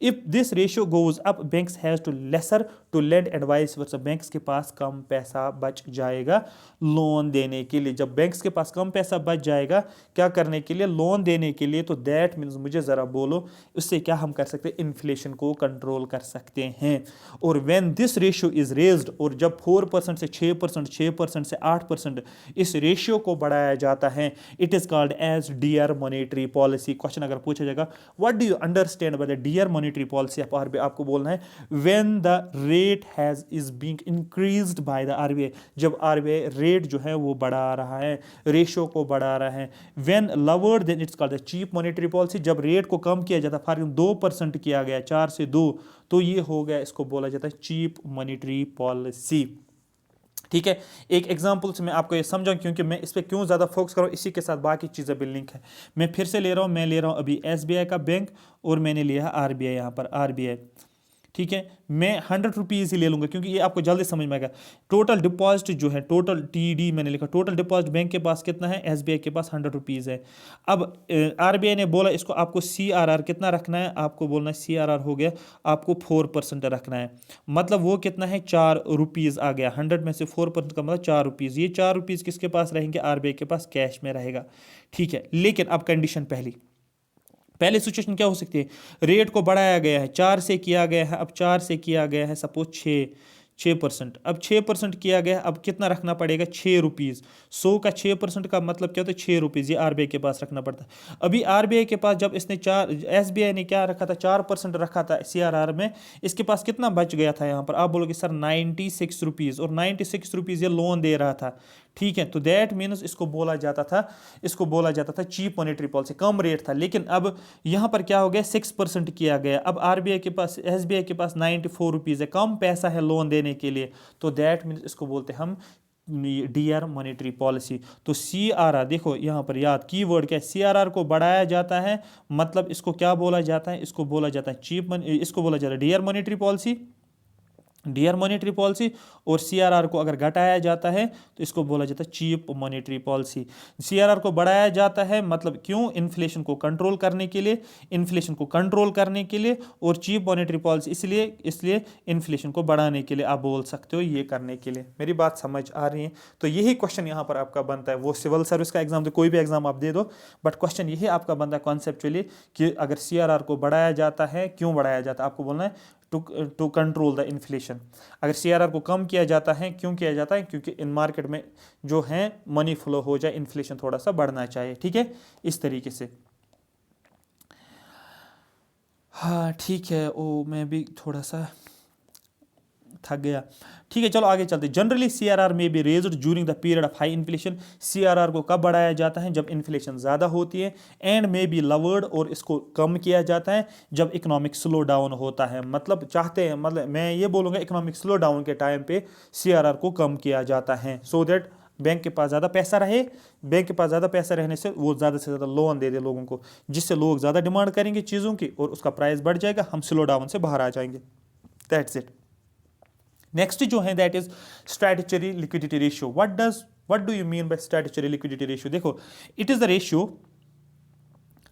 if this ratio goes up banks has to lesser to lend and vice versa, banks के पास कम पैसा बच जाएगा लोन देने के लिए। जब बैंक्स के पास कम पैसा बच जाएगा क्या करने के लिए, लोन देने के लिए, तो दैट मीन्स, मुझे ज़रा बोलो उससे क्या हम कर सकते हैं, इन्फ्लेशन को कंट्रोल कर सकते हैं। और when this ratio is raised, और जब 4% से 6%, 6% से 8% इस रेशियो को बढ़ाया जाता है, it is called as dear monetary policy. Question अगर पूछा जाएगा what do you understand by the dear monetary policy, आपको बोलना है when the rate has is being increased by the RBI, जब RBI रेट जो है वो बढ़ा रहा है, रेशियो को बढ़ा रहा है। When lowered then it's called the cheap monetary policy, जब रेट को कम किया जाता है, फॉर एग्जाम्पल 2% किया गया, 4 से 2, तो ये हो गया, इसको बोला जाता है चीप मॉनेटरी पॉलिसी, ठीक है। एक एग्जांपल से मैं आपको ये समझाऊं, क्योंकि मैं इस पर क्यों ज़्यादा फोकस करूं, इसी के साथ बाकी चीज़ें भी लिंक है। मैं फिर से ले रहा हूं, मैं ले रहा हूं अभी SBI का बैंक और मैंने लिया है RBI, यहाँ पर RBI, ठीक है, मैं 100 रुपीज़ ही ले लूँगा क्योंकि ये आपको जल्दी समझ में आएगा। टोटल डिपॉजिट जो है, टोटल TD मैंने लिखा, टोटल डिपॉजिट बैंक के पास कितना है, SBI के पास 100 रुपीज़ है। अब RBI ने बोला इसको आपको CRR कितना रखना है, आपको बोलना है CRR हो गया आपको 4% रखना है, मतलब वो कितना है 4 रुपीज़ आ गया। 100 में से 4% का मतलब 4 रुपीज़। ये 4 रुपीज़ किसके पास रहेंगे, RBI के पास कैश में रहेगा। ठीक है, लेकिन अब कंडीशन पहले सिचुएशन क्या हो सकती है, रेट को बढ़ाया गया है, 4 से किया गया है, अब 4 से किया गया है सपोज 6%, अब 6% किया गया, अब कितना रखना पड़ेगा, 6 रुपीज़। 100 का 6% का मतलब क्या होता है, 6 रुपीज़, ये RBI के पास रखना पड़ता है। अभी RBI के पास जब इसने SBI ने क्या रखा था, 4% रखा था CRR में, इसके पास कितना बच गया था यहाँ पर, आप बोलोगे सर 96 रुपीज़, और 96 रुपीज़ ये लोन दे रहा था। ठीक है, तो दैट मीन्स इसको बोला जाता था चीप मॉनेटरी पॉलिसी, कम रेट था। लेकिन अब यहाँ पर क्या हो गया, 6% किया गया। अब RBI के पास, SBI के पास 94 रुपीज़ है, कम पैसा है लोन देने के लिए, तो दैट मीन्स इसको बोलते हैं हम डियर मॉनेटरी पॉलिसी। तो CRR देखो यहाँ पर याद कीवर्ड क्या है, CRR को बढ़ाया जाता है, मतलब इसको क्या बोला जाता है, इसको बोला जाता है इसको बोला जाता है डियर मॉनेटरी पॉलिसी। और CRR को अगर घटाया जाता है तो इसको बोला जाता है चीप मॉनेटरी पॉलिसी। CRR को बढ़ाया जाता है मतलब क्यों, इन्फ्लेशन को कंट्रोल करने के लिए, और चीप मॉनेटरी पॉलिसी इसलिए इन्फ्लेशन को बढ़ाने के लिए, आप बोल सकते हो ये करने के लिए। मेरी बात समझ आ रही है? तो यही क्वेश्चन यहाँ पर आपका बनता है, वो सिविल सर्विस का एग्जाम दे, कोई भी एग्जाम आप दे दो, बट क्वेश्चन यही आपका बनता है कॉन्सेप्चुअली कि अगर CRR को बढ़ाया जाता है, क्यों बढ़ाया जाता है, आपको बोलना है टू कंट्रोल द इन्फ्लेशन। अगर CRR को कम किया जाता है, क्यों किया जाता है, क्योंकि इन मार्केट में जो है मनी फ्लो हो जाए, इन्फ्लेशन थोड़ा सा बढ़ना चाहिए। ठीक है, इस तरीके से। हाँ ठीक है, ओ मैं भी थोड़ा सा थक गया। ठीक है, चलो आगे चलते। जनरली CRR में be raised during the period of high inflation. CRR को कब बढ़ाया जाता है, जब इन्फ्लेशन ज़्यादा होती है। एंड में बी लवर्ड, और इसको कम किया जाता है जब इकोनॉमिक स्लो डाउन होता है। मतलब चाहते हैं, मतलब मैं ये बोलूँगा इकोनॉमिक स्लो डाउन के टाइम पे CRR को कम किया जाता है, सो दैट बैंक के पास ज़्यादा पैसा रहे। बैंक के पास ज़्यादा पैसा रहने से वो ज़्यादा से ज़्यादा लोन दे लोगों को, जिससे लोग ज़्यादा डिमांड करेंगे चीज़ों की और उसका प्राइस बढ़ जाएगा, हम स्लो डाउन से बाहर आ जाएंगे। That's it. नेक्स्ट जो है that is strategic liquidity ratio. What do you mean by strategic liquidity ratio? देखो, इट इज द रेशियो,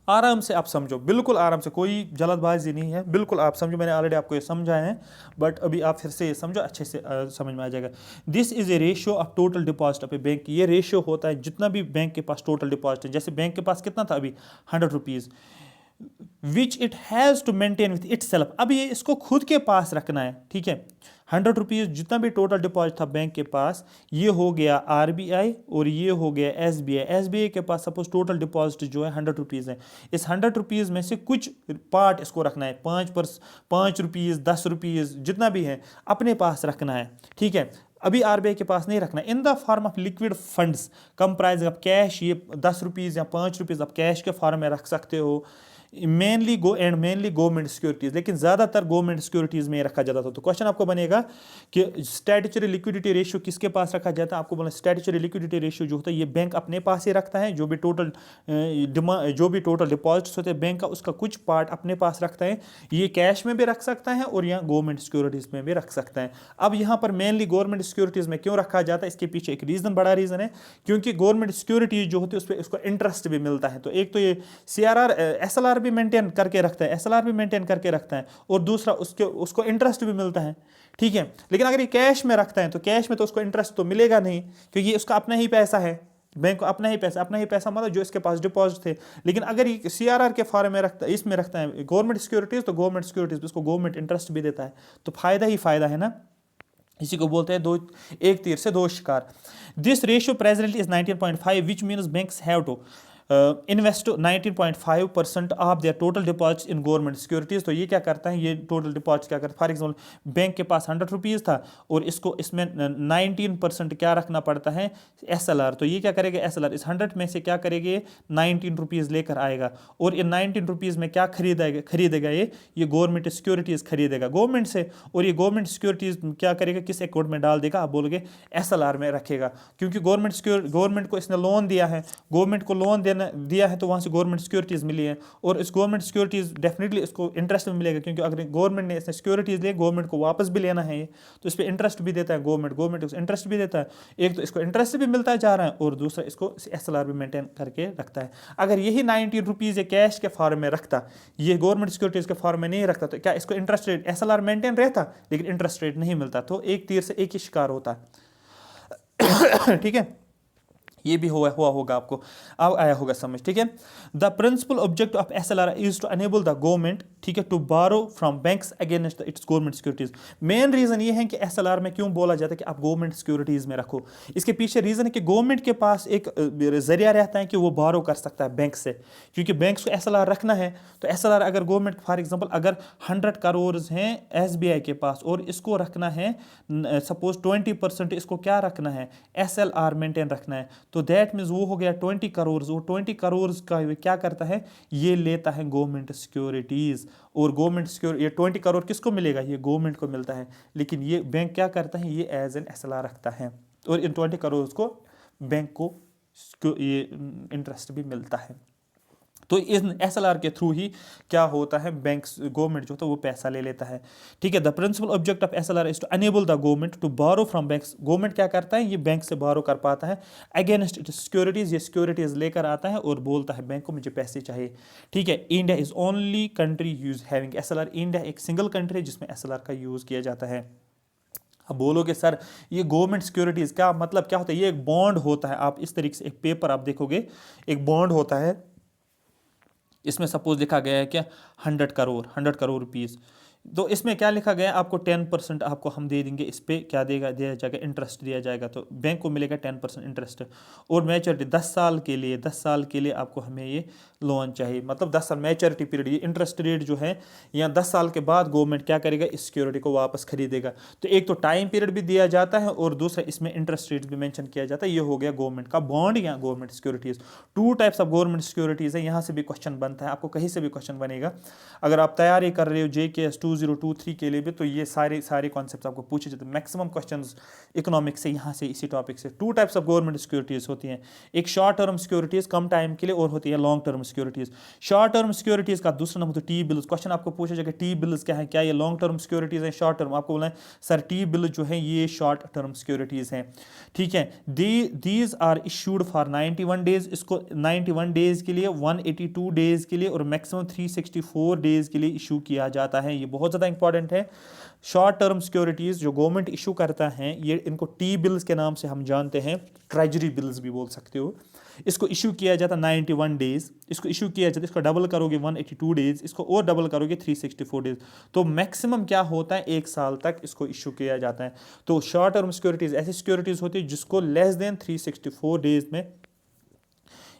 आराम से आप समझो, बिल्कुल आराम से, कोई जल्दबाजी नहीं है, बिल्कुल आप समझो, मैंने ऑलरेडी आपको ये समझाया है, बट अभी आप फिर से ये समझो, अच्छे से समझ में आ जाएगा। This is a ratio of total deposit of a bank. ये रेशियो होता है जितना भी बैंक के पास टोटल डिपॉजिट है, जैसे बैंक के पास कितना था अभी 100 rupees, which it has to maintain with itself. अब ये इसको खुद के पास रखना है। ठीक है, 100 रुपीज़ जितना भी टोटल डिपॉजिट था बैंक के पास, ये हो गया RBI और ये हो गया SBI के पास सपोज टोटल डिपॉजिट जो है 100 रुपीज़ है। इस 100 रुपीज़ में से कुछ पार्ट इसको रखना है, 5 रुपीज़ 10 रुपीज़ जितना भी है अपने पास रखना है। ठीक है, अभी RBI के पास नहीं रखना, in the form of liquid funds comprise of cash. ये 10 रुपीज़ या 5 रुपीज़ आप कैश के फॉर्म में रख सकते हो, मेनली गवर्नमेंट सिक्योरिटीज़, लेकिन ज़्यादातर गवर्नमेंट सिक्योरिटीज़ में रखा जाता था। तो क्वेश्चन आपको बनेगा कि स्टैट्यूटरी लिक्विडिटी रेशियो किसके पास रखा जाता है? आपको बोलना स्टैट्यूटरी लिक्विडिटी रेशियो जो होता है ये बैंक अपने पास ही रखता है। जो भी टोटल डिपॉजिट्स होते हैं बैंक का, उसका कुछ पार्ट अपने पास रखता है। ये कैश में भी रख सकता है और यहाँ गवर्नमेंट सिक्योरिटीज़ में भी रख सकता है। अब यहाँ पर मेनली गवर्नमेंट सिक्योरिटीज़ में क्यों रखा जाता है, इसके पीछे एक रीज़न, बड़ा रीज़न है, क्योंकि गवर्नमेंट सिक्योरिटीज जो होती है उस पर उसको इंटरेस्ट भी मिलता है। तो एक तो ये CRR SLR भी मेंटेन करके रखता है, SLR भी मेंटेन करके रखता है, और दूसरा उसको इंटरेस्ट भी मिलता है। ठीक है, लेकिन अगर ये कैश में रखता है तो कैश में तो उसको इंटरेस्ट तो मिलेगा नहीं, क्योंकि ये उसका अपना ही पैसा है, बैंक को अपना ही पैसा मतलब जो इसके पास डिपॉजिट थे। लेकिन अगर ये CRR के फॉर्म में रखता है, इसमें रखता है गवर्नमेंट सिक्योरिटीज, तो गवर्नमेंट सिक्योरिटीज उसको गवर्नमेंट इंटरेस्ट भी देता है। तो फायदा ही फायदा है ना, इसी को बोलते हैं एक तीर से दो शिकार। This ratio presently is 19.5, which means banks have to invest 19.5% of their total deposit in government securities. तो ये क्या करता है, ये टोटल डिपॉजिट क्या करता है, फॉर एग्जाम्पल बैंक के पास 100 रुपीज़ था और इसमें 19% क्या रखना पड़ता है, SLR। तो ये क्या करेगा, SLR इस 100 में से क्या करेगा, 19 रुपीज़ लेकर आएगा, और ये 19 रुपीज़ में क्या खरीदेगा ये गवर्नमेंट सिक्योरिटीज़ खरीदेगा गवर्नमेंट से। और ये गवर्नमेंट सिक्योरिटीज़ क्या करेगा, किस अकाउंट में डाल देगा, आप बोलोगे SLR में रखेगा, क्योंकि गवर्नमेंट को इसने लोन दिया है, गवर्नमेंट को लोन दिया है तो वहाँ से गवर्नमेंट सिक्योरिटीज़ मिली है, और इस गवर्नमेंट सिक्योरिटीज़ डेफिनेटली इसको इंटरेस्ट भी मिलेगा, क्योंकि अगर गवर्नमेंट ने इसने सिक्योरिटीज़ लिए, गवर्नमेंट को वापस भी लेना है ये, तो इस पर इंटरेस्ट भी देता है गवर्नमेंट उसको इंटरेस्ट भी देता है। एक तो इसको इंटरेस्ट भी मिलता है जा रहा है, और दूसरा इसको SLR भी मेंटेन करके रखता है। अगर यही 90 रुपीज़ ये कैश के फॉर्म में रखता, ये गवर्नमेंट सिक्योरिटीज़ के फॉर्म में नहीं रखता, तो क्या इसको इंटरेस्ट रेट SLR मेंटेन रहता, लेकिन इंटरेस्ट रेट नहीं मिलता। तो एक तीर से एक ही शिकार होता है। ठीक है, ये भी हुआ होगा आपको, अब आया होगा समझ। ठीक है, the principal object of SLR is to enable the government, ठीक है, to borrow from banks against its government securities. Main reason ये है कि SLR में क्यों बोला जाता है कि आप गवर्नमेंट सिक्योरिटीज में रखो, इसके पीछे रीजन है कि गवर्नमेंट के पास एक जरिया रहता है कि वो बारो कर सकता है बैंक से, क्योंकि बैंक्स को SLR रखना है। तो SLR अगर गवर्नमेंट फॉर एग्जाम्पल अगर 100 करोड़ हैं SBI के पास, और इसको रखना है सपोज 20%, इसको क्या रखना है, SLR मेंटेन रखना है, तो दैट मीन्स वो हो गया 20 करोड़। वो 20 करोड़ का क्या करता है, ये लेता है गवर्नमेंट सिक्योरिटीज, और गवर्नमेंट सिक्योरिटी, ये 20 करोड़ किसको मिलेगा, ये गवर्नमेंट को मिलता है, लेकिन ये बैंक क्या करता है, ये एज एन SLR रखता है, और इन 20 करोड़ को बैंक को ये इंटरेस्ट भी मिलता है। तो इन SLR के थ्रू ही क्या होता है, बैंक गवर्नमेंट जो होता है वो पैसा ले लेता है। ठीक है, the principal object of SLR is to enable the government to borrow from banks. Government क्या करता है, ये बैंक से बारो कर पाता है अगेंस्ट इट सिक्योरिटीज, ये सिक्योरिटीज लेकर आता है और बोलता है बैंक को मुझे पैसे चाहिए। ठीक है, India is only country use having SLR। India एक सिंगल कंट्री है जिसमें SLR का यूज किया जाता है। अब बोलोगे सर ये गवर्नमेंट सिक्योरिटीज का मतलब क्या होता है, ये एक बॉन्ड होता है। आप इस तरीके से एक पेपर आप देखोगे, एक बॉन्ड होता है, इसमें सपोज लिखा गया है क्या 100 करोड़ रुपीज़, तो इसमें क्या लिखा गया है, आपको 10% आपको हम दे देंगे, इस पर क्या दिया जाएगा, इंटरेस्ट दिया जाएगा, तो बैंक को मिलेगा 10% इंटरेस्ट, और मैच्योरिटी 10 साल के लिए, 10 साल के लिए आपको हमें ये लोन चाहिए, मतलब 10 साल मैच्योरिटी पीरियड। ये इंटरेस्ट रेट जो है, या 10 साल के बाद गवर्नमेंट क्या करेगा, इस सिक्योरिटी को वापस खरीदेगा। तो एक तो टाइम पीरियड भी दिया जाता है, और दूसरा इसमें इंटरेस्ट रेट भी मेंशन किया जाता है। ये हो गया गवर्नमेंट का बॉन्ड या government securities. 2 types of government securities है। यहाँ से भी क्वेश्चन बनता है, आपको कहीं से भी क्वेश्चन बनेगा। अगर आप तैयारी कर रहे हो JKS 2023 के लिए भी, तो ये सारे कॉन्सेप्ट आपको पूछे जाते हैं। मैक्सिमम क्वेश्चंस इकोनॉमिक्स से, यहाँ से, इसी टॉपिक से। 2 टाइप्स ऑफ गवर्नमेंट सिक्योरिटीज होती हैं, एक शॉर्ट टर्म सिक्योरिटीज कम टाइम के लिए, और होती है long term securities. Short term securities का दूसरा नाम होता है T बिल्स। क्वेश्चन आपको पूछा जाएगा T बिल्स क्या है, क्या ये लॉन्ग टर्म सिक्योरिटीज है, शॉर्ट टर्म। आपको बोला है सर T बिल जो है ये शॉर्ट टर्म सिक्योरिटीज हैं। ठीक है, these are issued for 91 days. इसको 91 डेज के लिए, 182 डेज के लिए, और मैक्सिमम 364 डेज के लिए इशू किया जाता है। ये बहुत ज़्यादा इंपॉर्टेंट है। शॉर्ट टर्म सिक्योरिटीज जो गवर्नमेंट इशू करता है, ये इनको T बिल्स के नाम से हम जानते हैं, ट्रेजरी बिल्स भी बोल सकते हो। इसको इशू किया जाता 91 डेज, इसको इशू किया जाता, इसको डबल करोगे 182 डेज, इसको और डबल करोगे 364 डेज, तो मैक्सिमम क्या होता है 1 साल तक इसको इशू किया जाता है। तो शॉर्ट टर्म सिक्योरिटीज ऐसी सिक्योरिटीज होती है जिसको लेस देन 364 डेज में,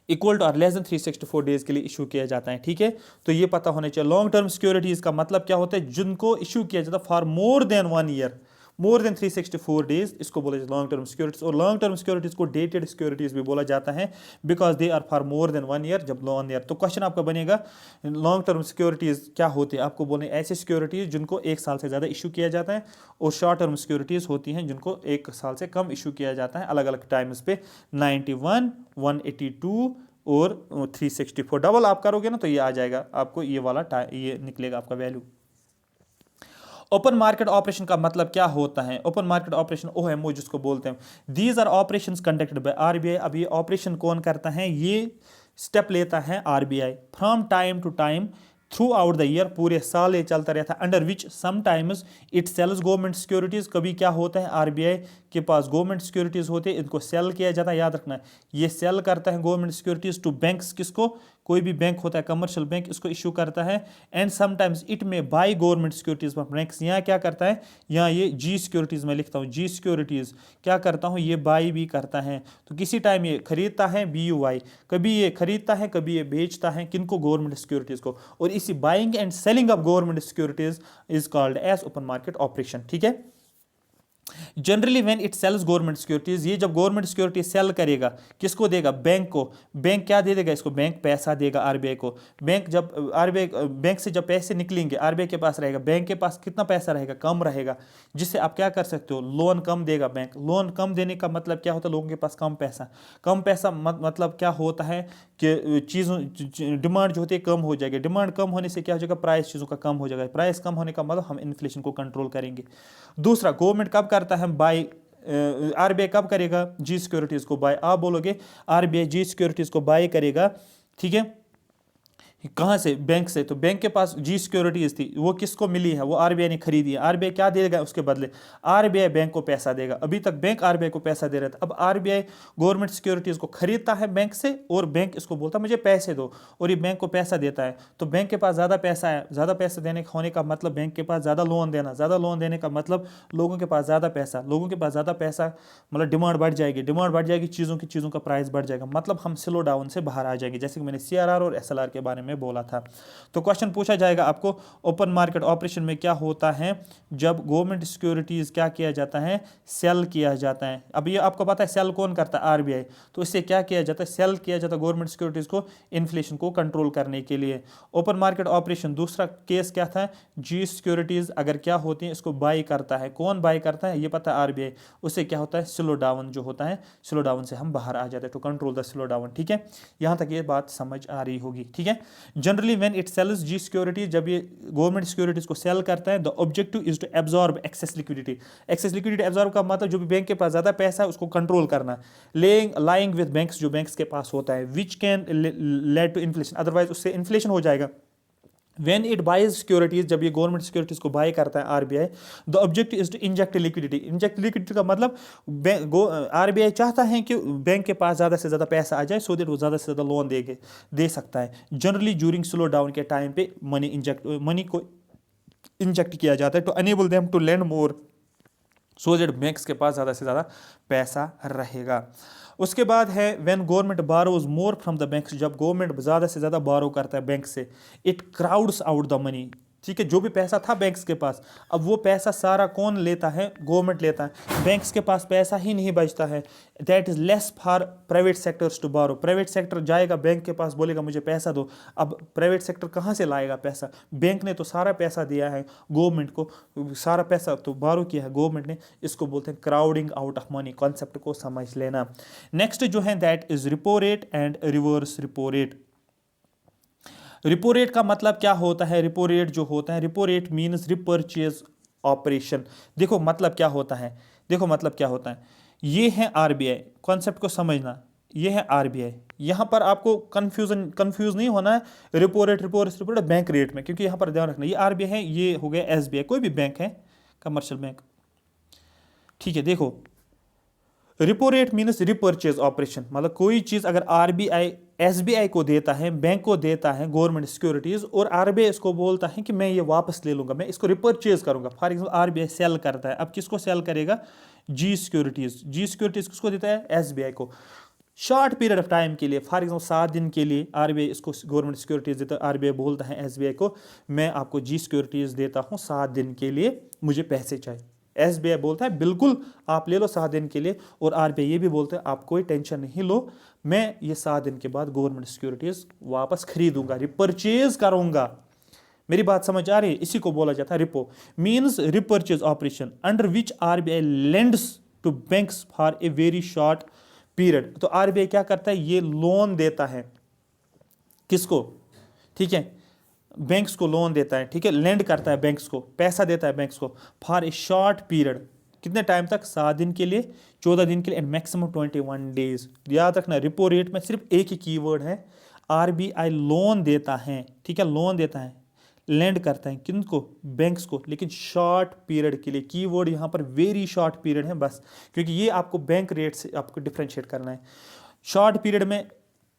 इक्वल टू और लेस देन 364 डेज के लिए इशू किया जाता है। ठीक है, तो ये पता होना चाहिए। लॉन्ग टर्म सिक्योरिटीज का मतलब क्या होता है, जिनको इशू किया जाता है for more than 1 year, more than 364 days, इसको बोला जाता है लॉन्ग टर्म सिक्योरिटीज। और लॉन्ग टर्म सिक्योरिटीज को डेटेड सिक्योरिटीज भी बोला जाता है, because they are for more than 1 year. जब 1 ईयर, तो क्वेश्चन आपका बनेगा लॉन्ग टर्म सिक्योरिटीज क्या होती है, आपको बोले ऐसी सिक्योरिटीज जिनको 1 साल से ज़्यादा इशू किया जाता है, और शॉर्ट टर्म सिक्योरिटीज होती हैं जिनको 1 साल से कम इशू किया जाता है, अलग अलग टाइम्स पे। 91, 182 और 364 डबल आप करोगे ना, तो ये आ जाएगा आपको, ये वाला ये निकलेगा आपका वैल्यू। ओपन मार्केट ऑपरेशन का मतलब क्या होता है, ओपन मार्केट ऑपरेशन OMO जिसको बोलते हैं, these are operations conducted by RBI। अब ये ऑपरेशन कौन करता है, ये स्टेप लेता है RBI from time to time throughout the year, पूरे साल ये चलता रहता है। Under which sometimes it sells government securities. कभी क्या होता है, RBI के पास गवर्नमेंट सिक्योरिटीज होते हैं, इनको सेल किया जाता है, याद रखना है, ये सेल करता है गवर्नमेंट सिक्योरिटीज टू बैंक्स। किसको, कोई भी बैंक होता है कमर्शियल बैंक, इसको इशू करता है। एंड समटाइम्स इट में बाई गवर्नमेंट सिक्योरिटीज बैंक्स। यहाँ क्या करता है, यहाँ ये G सिक्योरिटीज में लिखता हूँ, G सिक्योरिटीज क्या करता हूँ, ये बाई भी करता है। तो किसी टाइम ये खरीदता है BUY, कभी ये खरीदता है, कभी ये बेचता है, किनको, गवर्नमेंट सिक्योरिटीज को। और इसी buying and selling of government securities is called as open market operation. ठीक है, generally when it sells government securities, ये जब गवर्नमेंट सिक्योरिटी सेल करेगा किसको देगा, बैंक को। बैंक क्या दे देगा इसको, बैंक पैसा देगा आरबीआई को। बैंक जब आरबीआई बैंक से जब पैसे निकलेंगे आरबीआई के पास रहेगा, बैंक के पास कितना पैसा रहेगा, कम रहेगा, जिससे आप क्या कर सकते हो, लोन कम देगा बैंक। लोन कम देने का मतलब क्या होता है, लोगों के पास कम पैसा। कम पैसा मतलब क्या होता है कि चीज़ों डिमांड जो होती है कम हो जाएगी। डिमांड कम होने से क्या हो जाएगा, प्राइस चीज़ों का कम हो जाएगा। प्राइस कम होने का मतलब हम इन्फ्लेशन को कंट्रोल करेंगे। दूसरा, गवर्नमेंट कब करता है बाय, आरबीआई कब करेगा जी सिक्योरिटीज को बाय। आप बोलोगे आरबीआई जी सिक्योरिटीज को बाय करेगा, ठीक है, कहाँ से, बैंक से। तो बैंक के पास जी सिक्योरिटीज थी, वो किसको मिली है, वो आरबीआई ने खरीदी है। आरबीआई क्या देगा उसके बदले, आरबीआई बैंक को पैसा देगा। अभी तक बैंक आरबीआई को पैसा दे रहा था, अब आरबीआई गवर्नमेंट सिक्योरिटीज को खरीदता है बैंक से, और बैंक इसको बोलता है मुझे पैसे दो, और ये बैंक को पैसा देता है। तो बैंक के पास ज़्यादा पैसा है, ज़्यादा पैसा देने होने का मतलब बैंक के पास ज़्यादा लोन देना, ज़्यादा लोन देने का मतलब लोगों के पास ज़्यादा पैसा, लोगों के पास ज़्यादा पैसा मतलब डिमांड बढ़ जाएगी, डिमांड बढ़ जाएगी, चीज़ों का प्राइस बढ़ जाएगा, मतलब हम स्लो डाउन से बाहर आ जाएंगे, जैसे कि मैंने सीआरआर और एसएलआर के बारे में बोला था। तो क्वेश्चन पूछा जाएगा आपको, ओपन मार्केट ऑपरेशन में क्या होता है जब गवर्नमेंट सिक्योरिटीज क्या किया जाता है, सेल किया जाता है। अब ये आपको पता है सेल कौन करता है, आरबीआई। तो इससे क्या किया जाता है, सेल किया जाता है गवर्नमेंट सिक्योरिटीज को इन्फ्लेशन को कंट्रोल करने के लिए। ओपन मार्केट ऑपरेशन दूसरा केस क्या था, जी सिक्योरिटीज अगर क्या होती है इसको बाई करता है। कौन बाई करता है, ये पता है आरबीआई। उससे क्या होता है, स्लो डाउन जो होता है, स्लो डाउन से हम बाहर आ जाते हैं, to control the slow down. ठीक है, यहां तक ये बात समझ आ रही होगी। ठीक है, generally when it sells G security, जब ये गवर्नमेंट सिक्योरिटीज को सेल करता है, the objective is to absorb excess liquidity. Excess liquidity absorb का मतलब जो भी बैंक के पास ज्यादा पैसा है उसको कंट्रोल करना, लाइंग विद बैंक्स, जो बैंक्स के पास होता है, which can lead to inflation, otherwise उससे इन्फ्लेशन हो जाएगा। When it buys securities, जब ये गवर्नमेंट सिक्योरिटीज को बाय करता है RBI, the objective is to inject liquidity. Inject liquidity का मतलब आरबीआई चाहता है कि बैंक के पास ज़्यादा से ज़्यादा पैसा आ जाए, सो दैट वो ज़्यादा से ज़्यादा लोन दे सकता है। जनरली ड्यूरिंग स्लो डाउन के टाइम पे मनी को इंजेक्ट किया जाता है to enable them to lend more, so that banks के पास ज़्यादा से ज़्यादा पैसा रहेगा। उसके बाद है when government borrows more from the banks, जब गवर्नमेंट ज़्यादा से ज़्यादा बारो करता है बैंक से, it crowds out the money. ठीक है, जो भी पैसा था बैंक्स के पास, अब वो पैसा सारा कौन लेता है, गवर्नमेंट लेता है। बैंक्स के पास पैसा ही नहीं बचता है, that is less for private sectors to borrow. Private sector जाएगा बैंक के पास, बोलेगा मुझे पैसा दो। अब प्राइवेट सेक्टर कहाँ से लाएगा पैसा, बैंक ने तो सारा पैसा दिया है गवर्नमेंट को, सारा पैसा तो बारो किया है गवर्नमेंट ने। इसको बोलते हैं crowding out of money, concept को समझ लेना। नेक्स्ट जो है that is repo rate and reverse repo rate. Repo rate का मतलब क्या होता है, रिपो रेट जो होता है, repo rate means repurchase operation. देखो मतलब क्या होता है, देखो मतलब क्या होता है, ये है आरबीआई, कॉन्सेप्ट को समझना, ये है आरबीआई। यहाँ पर आपको कंफ्यूज नहीं होना है रिपो रेट बैंक रेट में, क्योंकि यहाँ पर ध्यान रखना, ये आरबीआई है, ये हो गया एसबीआई, कोई भी बैंक है, कमर्शियल बैंक। ठीक है, देखो repo rate means repurchase operation, मतलब कोई चीज़ अगर आरबीआई एसबीआई को देता है, बैंक को देता है गवर्नमेंट सिक्योरिटीज, और आरबीआई इसको बोलता है कि मैं ये वापस ले लूंगा, मैं इसको रिपर्चेज करूंगा। फॉर एग्जाम्पल आरबीआई सेल करता है, अब किसको सेल करेगा, जी सिक्योरिटीज। जी सिक्योरिटीज किसको देता है, एसबीआई को, शॉर्ट पीरियड ऑफ टाइम के लिए, फॉर एग्जाम्पल 7 दिन के लिए आरबीआई इसको गवर्नमेंट सिक्योरिटीज देता है। आरबीआई बोलता है एसबीआई को, मैं आपको जी सिक्योरिटीज देता हूँ 7 दिन के लिए, मुझे पैसे चाहिए। एसबीआई बोलता है बिल्कुल आप ले लो 7 दिन के लिए, और आरबीआई ये भी बोलता है आप कोई टेंशन नहीं लो, मैं ये 7 दिन के बाद गवर्नमेंट सिक्योरिटीज वापस खरीदूंगा, रिपर्चेज करूंगा। मेरी बात समझ आ रही है, इसी को बोला जाता है repo, means repurchase operation, under which RBI lends to banks for a very short period. तो आरबीआई क्या करता है, ये लोन देता है किसको, ठीक है, बैंक्स को लोन देता है, ठीक है, लेंड करता है बैंक्स को, पैसा देता है बैंक्स को फॉर ए शॉर्ट पीरियड, कितने टाइम तक, 7 दिन के लिए, 14 दिन के लिए, एंड मैक्सिमम 21 डेज। याद रखना रिपो रेट में सिर्फ एक ही कीवर्ड है, आरबीआई लोन देता है, ठीक है, लोन देता है, लेंड करता है किनको, बैंक्स को, लेकिन शॉर्ट पीरियड के लिए। कीवर्ड यहाँ पर वेरी शॉर्ट पीरियड है बस, क्योंकि ये आपको बैंक रेट से आपको डिफ्रेंशिएट करना है। शॉर्ट पीरियड में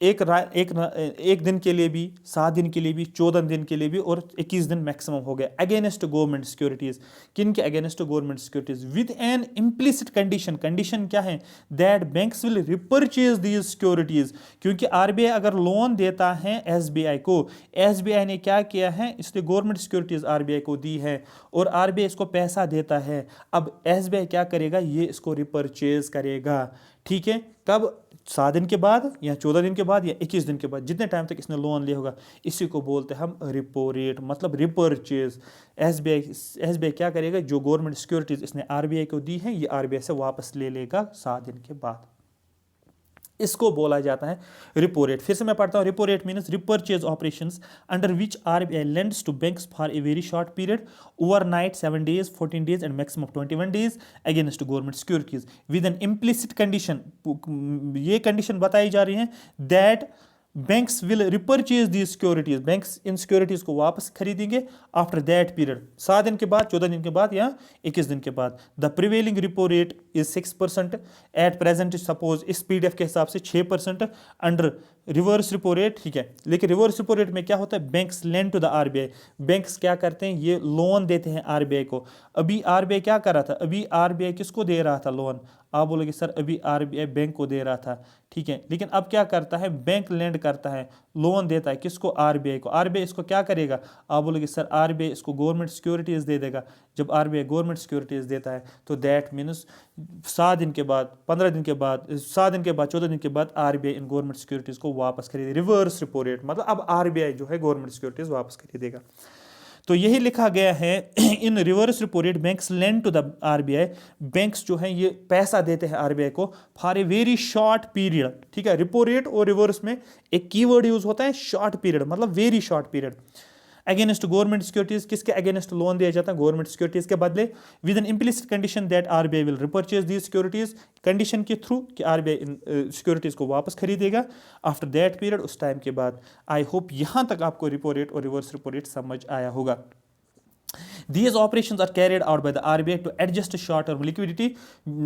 एक दिन के लिए भी, 7 दिन के लिए भी, 14 दिन के लिए भी, और 21 दिन मैक्सिमम हो गया अगेंस्ट गवर्नमेंट सिक्योरिटीज। किन के against? Government securities with an implicit condition. Condition क्या है? That banks will repurchase these securities. क्योंकि आरबीआई अगर लोन देता है एसबीआई को, एसबीआई ने क्या किया है, इसलिए गवर्नमेंट सिक्योरिटीज आरबीआई को दी है और आरबीआई इसको पैसा देता है। अब एसबीआई क्या करेगा? ये इसको रिपर्चेज करेगा। ठीक है, कब? 7 दिन के बाद या 14 दिन के बाद या 21 दिन के बाद, जितने टाइम तक इसने लोन लिया होगा। इसी को बोलते हैं हम रिपो रेट, मतलब रिपर्चेज। एसबीआई क्या करेगा? जो गवर्नमेंट सिक्योरिटीज इसने आरबीआई को दी है, ये आरबीआई से वापस ले लेगा 7 दिन के बाद। इसको बोला जाता है रिपो रेट। फिर से मैं पढ़ता हूं। Repo rate means repurchase operations under which RBI lends to banks for a very short period, overnight 7 days, 14 days and maximum 21 days against government securities with an implicit condition. ये condition बताई जा रही है that banks will repurchase the securities, banks इन securities को वापस खरीदेंगे after that period, 7 दिन के बाद, 14 दिन के बाद या 21 दिन के बाद। The prevailing repo rate is 6% at present. Suppose इस पीडीएफ के हिसाब से 6% अंडर रिवर्स रिपो रेट। ठीक है, लेकिन रिवर्स रिपो रेट में क्या होता है? Banks lend to the RBI. Banks क्या करते हैं? ये लोन देते हैं आरबीआई को। अभी आरबीआई क्या कर रहा था? अभी आरबीआई किसको दे रहा था लोन? आप बोलोगे सर अभी आरबीआई बैंक को दे रहा था। ठीक है, लेकिन अब क्या करता है? बैंक लेंड करता है, लोन देता है किसको? आरबीआई को। आरबीआई इसको क्या करेगा? आप बोलोगे सर आरबीआई इसको गवर्नमेंट सिक्योरिटीज दे देगा। जब आरबीआई गवर्नमेंट सिक्योरिटीज देता है तो दैट मीन्स 7 दिन के बाद, 15 दिन के बाद, 7 दिन के बाद, 14 दिन के बाद आरबीआई इन गवर्नमेंट सिक्योरिटीज को वापस खरीदे। रिवर्स रिपो रेट मतलब अब आरबीआई जो है गवर्नमेंट सिक्योरिटीज वापस खरीदेगा। तो यही लिखा गया है in reverse repo rate banks lend to the RBI. Banks जो है ये पैसा देते हैं आरबीआई को for a very short period. ठीक है, रिपो रेट और रिवर्स में एक कीवर्ड यूज होता है शॉर्ट पीरियड, मतलब very short period. Against government securities, किसके अगेंस्ट लोन दिया जाता है? गवर्नमेंट सिक्योरिटीज के बदले, with an implicit condition that RBI will repurchase the securities. Condition के थ्रू कि आरबीआई इन सिक्योरिटीज को वापस खरीदेगा आफ्टर दैट पीरियड, उस टाइम के बाद। आई होप यहां तक आपको रिपो रेट और रिवर्स रिपो रेट समझ आया होगा। These operations are carried out by the RBI to adjust short-term liquidity,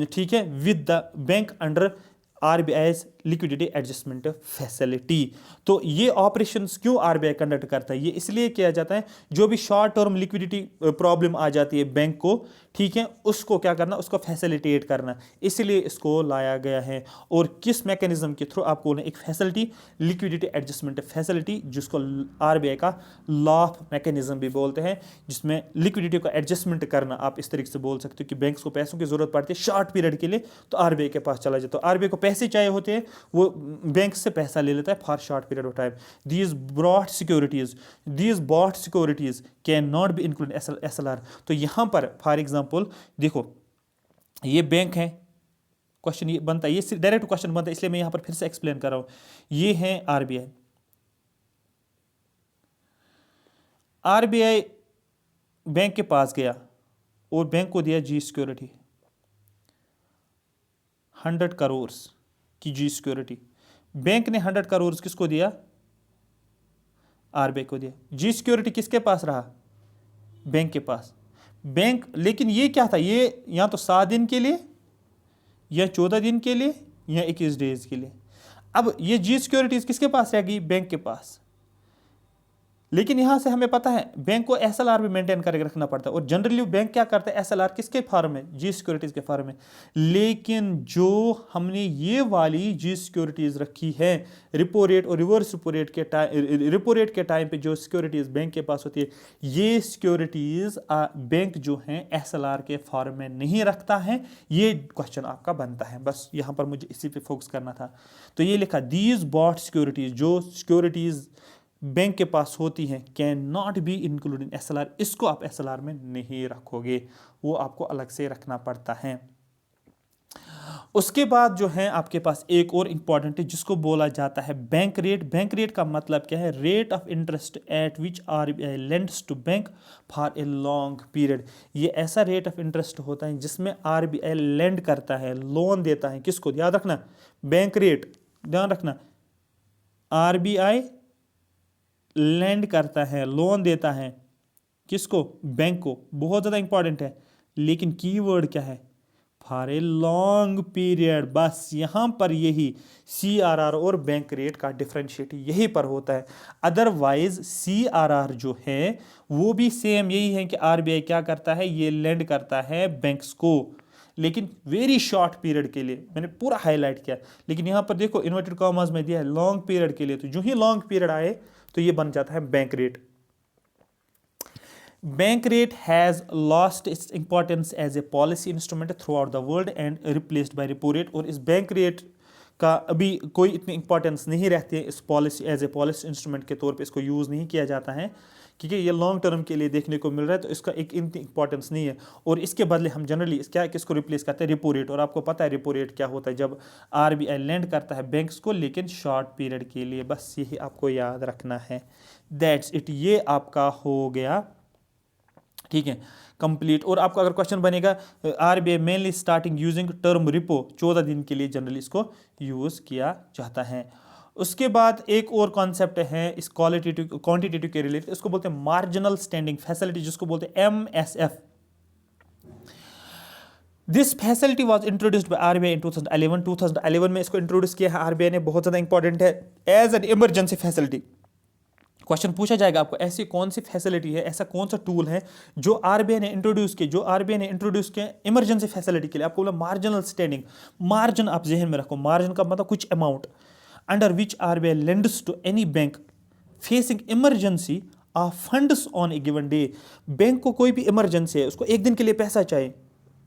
ठीक है, with the bank under RBI's liquidity adjustment facility. तो ये ऑपरेशंस क्यों आरबीआई कंडक्ट करता है? ये इसलिए किया जाता है जो भी शॉर्ट टर्म लिक्विडिटी प्रॉब्लम आ जाती है बैंक को, ठीक है, उसको क्या करना? उसको फैसिलिटेट करना, इसलिए इसको लाया गया है। और किस मैकेनिज्म के थ्रू? आपको एक फैसिलिटी, लिक्विडिटी एडजस्टमेंट फैसिलिटी, जिसको आरबीआई का लाफ मैकेनिज्म भी बोलते हैं, जिसमें लिक्विडिटी को एडजस्टमेंट करना। आप इस तरीके से बोल सकते हो कि बैंक्स को पैसों की जरूरत पड़ती है शॉर्ट पीरियड के लिए, तो आरबीआई के पास चला जाता है। आरबीआई को पैसे चाहिए होते हैं, वो बैंक से पैसा ले लेता है for short period of time. These bought securities can not be include SLR. तो यहां पर फॉर एग्जांपल देखो, ये बैंक है, क्वेश्चन ये बनता है, ये डायरेक्ट क्वेश्चन बनता है, इसलिए मैं यहां पर फिर से एक्सप्लेन कर रहा हूं। ये है आरबीआई। आरबीआई बैंक के पास गया और बैंक को दिया जी सिक्योरिटी, 100 करोड़ की जी सिक्योरिटी। बैंक ने 100 करोड़ किसको दिया? आरबीआई को दिया। जी सिक्योरिटी किसके पास रहा? बैंक के पास। बैंक, लेकिन ये क्या था? ये या तो 7 दिन के लिए या 14 दिन के लिए या 21 डेज के लिए। अब ये जी सिक्योरिटीज किसके पास रहेगी? बैंक के पास। लेकिन यहां से हमें पता है बैंक को एसएलआर भी मेंटेन करके रखना पड़ता है, और जनरली बैंक क्या करता है? एसएलआर किसके फॉर्म में? जी सिक्योरिटीज के फॉर्म में। लेकिन जो हमने ये वाली जी सिक्योरिटीज रखी है, रिपो रेट और रिवर्स रिपो रेट के टाइम पे जो सिक्योरिटीज बैंक के पास होती है, ये सिक्योरिटीज बैंक जो है एसएलआर के फॉर्म में नहीं रखता है। ये क्वेश्चन आपका बनता है, बस यहां पर मुझे इसी पे फोकस करना था। तो ये लिखा, दीज बॉट सिक्योरिटीज, जो सिक्योरिटीज बैंक के पास होती हैं, can not be include in SLR. इसको आप एसएलआर में नहीं रखोगे, वो आपको अलग से रखना पड़ता है। उसके बाद जो है आपके पास एक और इंपॉर्टेंट है, जिसको बोला जाता है बैंक रेट। बैंक रेट का मतलब क्या है? Rate of interest at which RBI lends to bank for a long period. ये ऐसा रेट ऑफ इंटरेस्ट होता है जिसमें आरबीआई लेंड करता है, लोन देता है। किसको? याद रखना, बैंक रेट ध्यान रखना, आरबीआई लैंड करता है, लोन देता है, किसको? बैंक को। बहुत ज़्यादा इंपॉर्टेंट है। लेकिन कीवर्ड क्या है? For a long period. बस यहाँ पर यही CRR और बैंक रेट का डिफरेंशिएट यहीं पर होता है। अदरवाइज CRR जो है वो भी सेम यही है कि RBI क्या करता है, ये लेंड करता है बैंक्स को, लेकिन वेरी शॉर्ट पीरियड के लिए। मैंने पूरा हाईलाइट किया, लेकिन यहाँ पर देखो इन्वर्टेड कॉमास में दिया है लॉन्ग पीरियड के लिए, तो जो ही लॉन्ग पीरियड आए तो ये बन जाता है bank rate. Bank rate has lost its importance as a policy instrument throughout the world and replaced by repo rate। और इस बैंक रेट का अभी कोई इतनी इंपॉर्टेंस नहीं रहती है, इस policy as a policy instrument के तौर पे इसको यूज़ नहीं किया जाता है, क्योंकि ये लॉन्ग टर्म के लिए देखने को मिल रहा है, तो इसका एक इतनी इंपॉर्टेंस नहीं है। और इसके बदले हम जनरली क्या किसको रिप्लेस करते हैं, रिपो रेट। और आपको पता है रिपो रेट क्या होता है, जब RBI लेंड करता है बैंक्स को लेकिन शॉर्ट पीरियड के लिए। बस यही आपको याद रखना है। दैट्स इट, ये आपका हो गया, ठीक है, कंप्लीट। और आपका अगर क्वेश्चन बनेगा RBI mainly starting using term repo, 14 दिन के लिए जनरली इसको यूज किया जाता है। उसके बाद एक और कॉन्सेप्ट है इस क्वालिटेटिव क्वांटिटेटिव के रिलेटेड, इसको बोलते हैं मार्जिनल स्टैंडिंग फैसिलिटी, जिसको बोलते हैं MSF। This facility was introduced by RBI in 2011 में इसको इंट्रोड्यूस किया है RBI ने, बहुत ज़्यादा इंपॉर्टेंट है, as an emergency facility. Question पूछा जाएगा आपको, ऐसी कौन सी फैसिलिटी है, ऐसा कौन सा टूल है जो RBI ने इंट्रोड्यूस किया इमरजेंसी फैसिलिटी के लिए। आपको बोला मार्जिनल स्टैंडिंग, मार्जिन आप जहन में रखो, मार्जिन का मतलब कुछ amount, under which RBI lends to any bank facing emergency of funds on a given day. Bank को कोई भी इमरजेंसी है, उसको एक दिन के लिए पैसा चाहिए,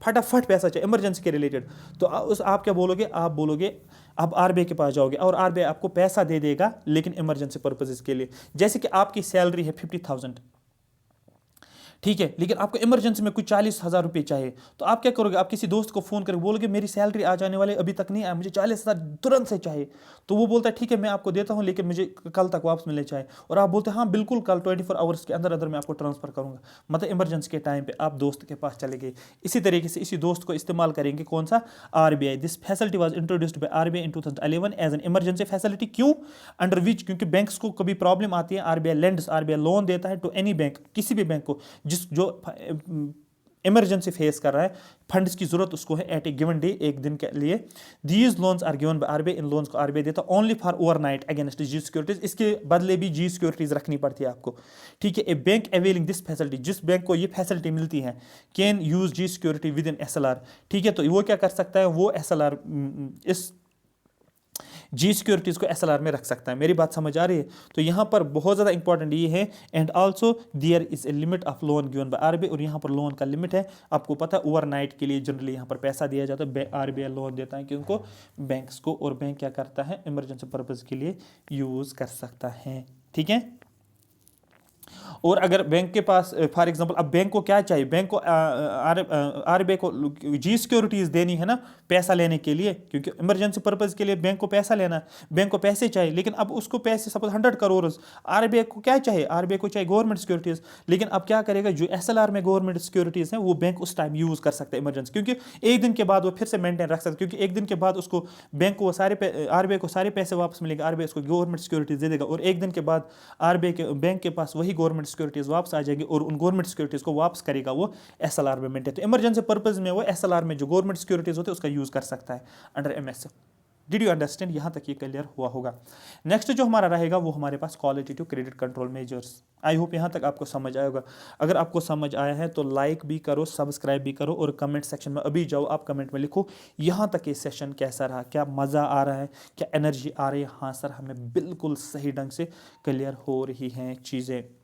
फटाफट पैसा चाहिए इमरजेंसी के रिलेटेड, तो आप क्या बोलोगे, आप बोलोगे आप RBI के पास जाओगे और RBI आपको पैसा दे देगा, लेकिन इमरजेंसी पर्पसेस के लिए। जैसे कि आपकी सैलरी है 50,000, ठीक है, लेकिन आपको इमरजेंसी में कुछ 40,000 रुपये चाहिए, तो आप क्या करोगे, आप किसी दोस्त को फोन करके बोलोगे मेरी सैलरी आ जाने वाले अभी तक नहीं आया, मुझे 40,000 तुरंत से चाहिए। तो वो बोलता है ठीक है मैं आपको देता हूँ, लेकिन मुझे कल तक वापस मिलने चाहिए। और आप बोलते हैं हाँ बिल्कुल, कल 24 आवर्स के अंदर अंदर मैं आपको ट्रांसफर करूँगा। मतलब इमरजेंसी के टाइम पे आप दोस्त के पास चले गए। इसी तरीके से इसी दोस्त को इस्तेमाल करेंगे कौन सा, RBI। This facility was introduced by RBI in 2011 as an emergency facility. क्यों, अंडर विच, क्योंकि बैंक्स को कभी प्रॉब्लम आती है, RBI लोन देता है टू एनी बैंक, किसी भी बैंक को जो इमरजेंसी फेस कर रहा है, फंड्स की जरूरत उसको है एट ए गिवन डे, एक दिन के लिए। These loans are given by RBI, इन लोन्स को RBI देता है only for overnight against G securities, इसके बदले भी जी सिक्योरिटीज रखनी पड़ती है आपको, ठीक है। A bank availing this facility, जिस बैंक को ये फैसिलिटी मिलती है, can use G security with in SLR, ठीक है। तो वो क्या कर सकता है, वो SLR इस जी सिक्योरिटीज को SLR में रख सकता है। मेरी बात समझ आ रही है। तो यहाँ पर बहुत ज़्यादा इंपॉर्टेंट ये है, and also there is a limit of loan given by RBI, और यहाँ पर लोन का लिमिट है। आपको पता है ओवरनाइट के लिए जनरली यहाँ पर पैसा दिया जाता है, RBI लोन देता है कि उनको बैंक्स को, और बैंक क्या करता है, इमरजेंसी पर्पज़ के लिए यूज़ कर सकता है, ठीक है। और अगर बैंक के पास फॉर एग्जांपल, अब बैंक को क्या चाहिए, बैंक को RBI को जी सिक्योरिटीज देनी है ना पैसा लेने के लिए, क्योंकि इमरजेंसी पर्पज के लिए बैंक को पैसा लेना है, बैंक को पैसे चाहिए। लेकिन अब उसको पैसे सपोज 100 करोड़, RBI को क्या चाहिए, RBI को चाहिए गवर्नमेंट सिक्योरिटीज। लेकिन अब क्या करेगा, जो SLR में गवर्नमेंट सिक्योरिटीज हैं वो बैंक उस टाइम यूज कर सकता है इमरजेंसी, क्योंकि एक दिन के बाद वो फिर से मेंटेन रख सकता है, क्योंकि एक दिन के बाद उसको बैंक को सारे RBI को सारे पैसे वापस मिलेंगे, RBI उसको गवर्नमेंट सिक्योरिटीज दे देगा, और एक दिन के बाद RBI के बैंक के पास वही गवर्नमेंट सिक्योरिटीज वापस आ जाएगी, और उन गवर्नमेंट सिक्योरिटीज को वापस करेगा वो SLR में मेंटेन। तो इमरजेंसी पर्पज में वो SLR में जो गवर्नमेंट सिक्योरिटीज होते हैं उसका यूज कर सकता है under MSF। Did you understand, यहां तक ये क्लियर हुआ होगा। नेक्स्ट जो हमारा रहेगा वो हमारे पास qualitative credit control measures. I hope यहां तक आपको समझ आया होगा। अगर आपको समझ आया है तो लाइक भी करो, सब्सक्राइब भी करो, और कमेंट सेक्शन में अभी जाओ, आप कमेंट में लिखो यहां तक ये सेशन कैसा रहा, क्या मज़ा आ रहा है, क्या एनर्जी आ रही है। हाँ सर, हमें बिल्कुल सही ढंग से क्लियर हो रही हैं चीज़ें।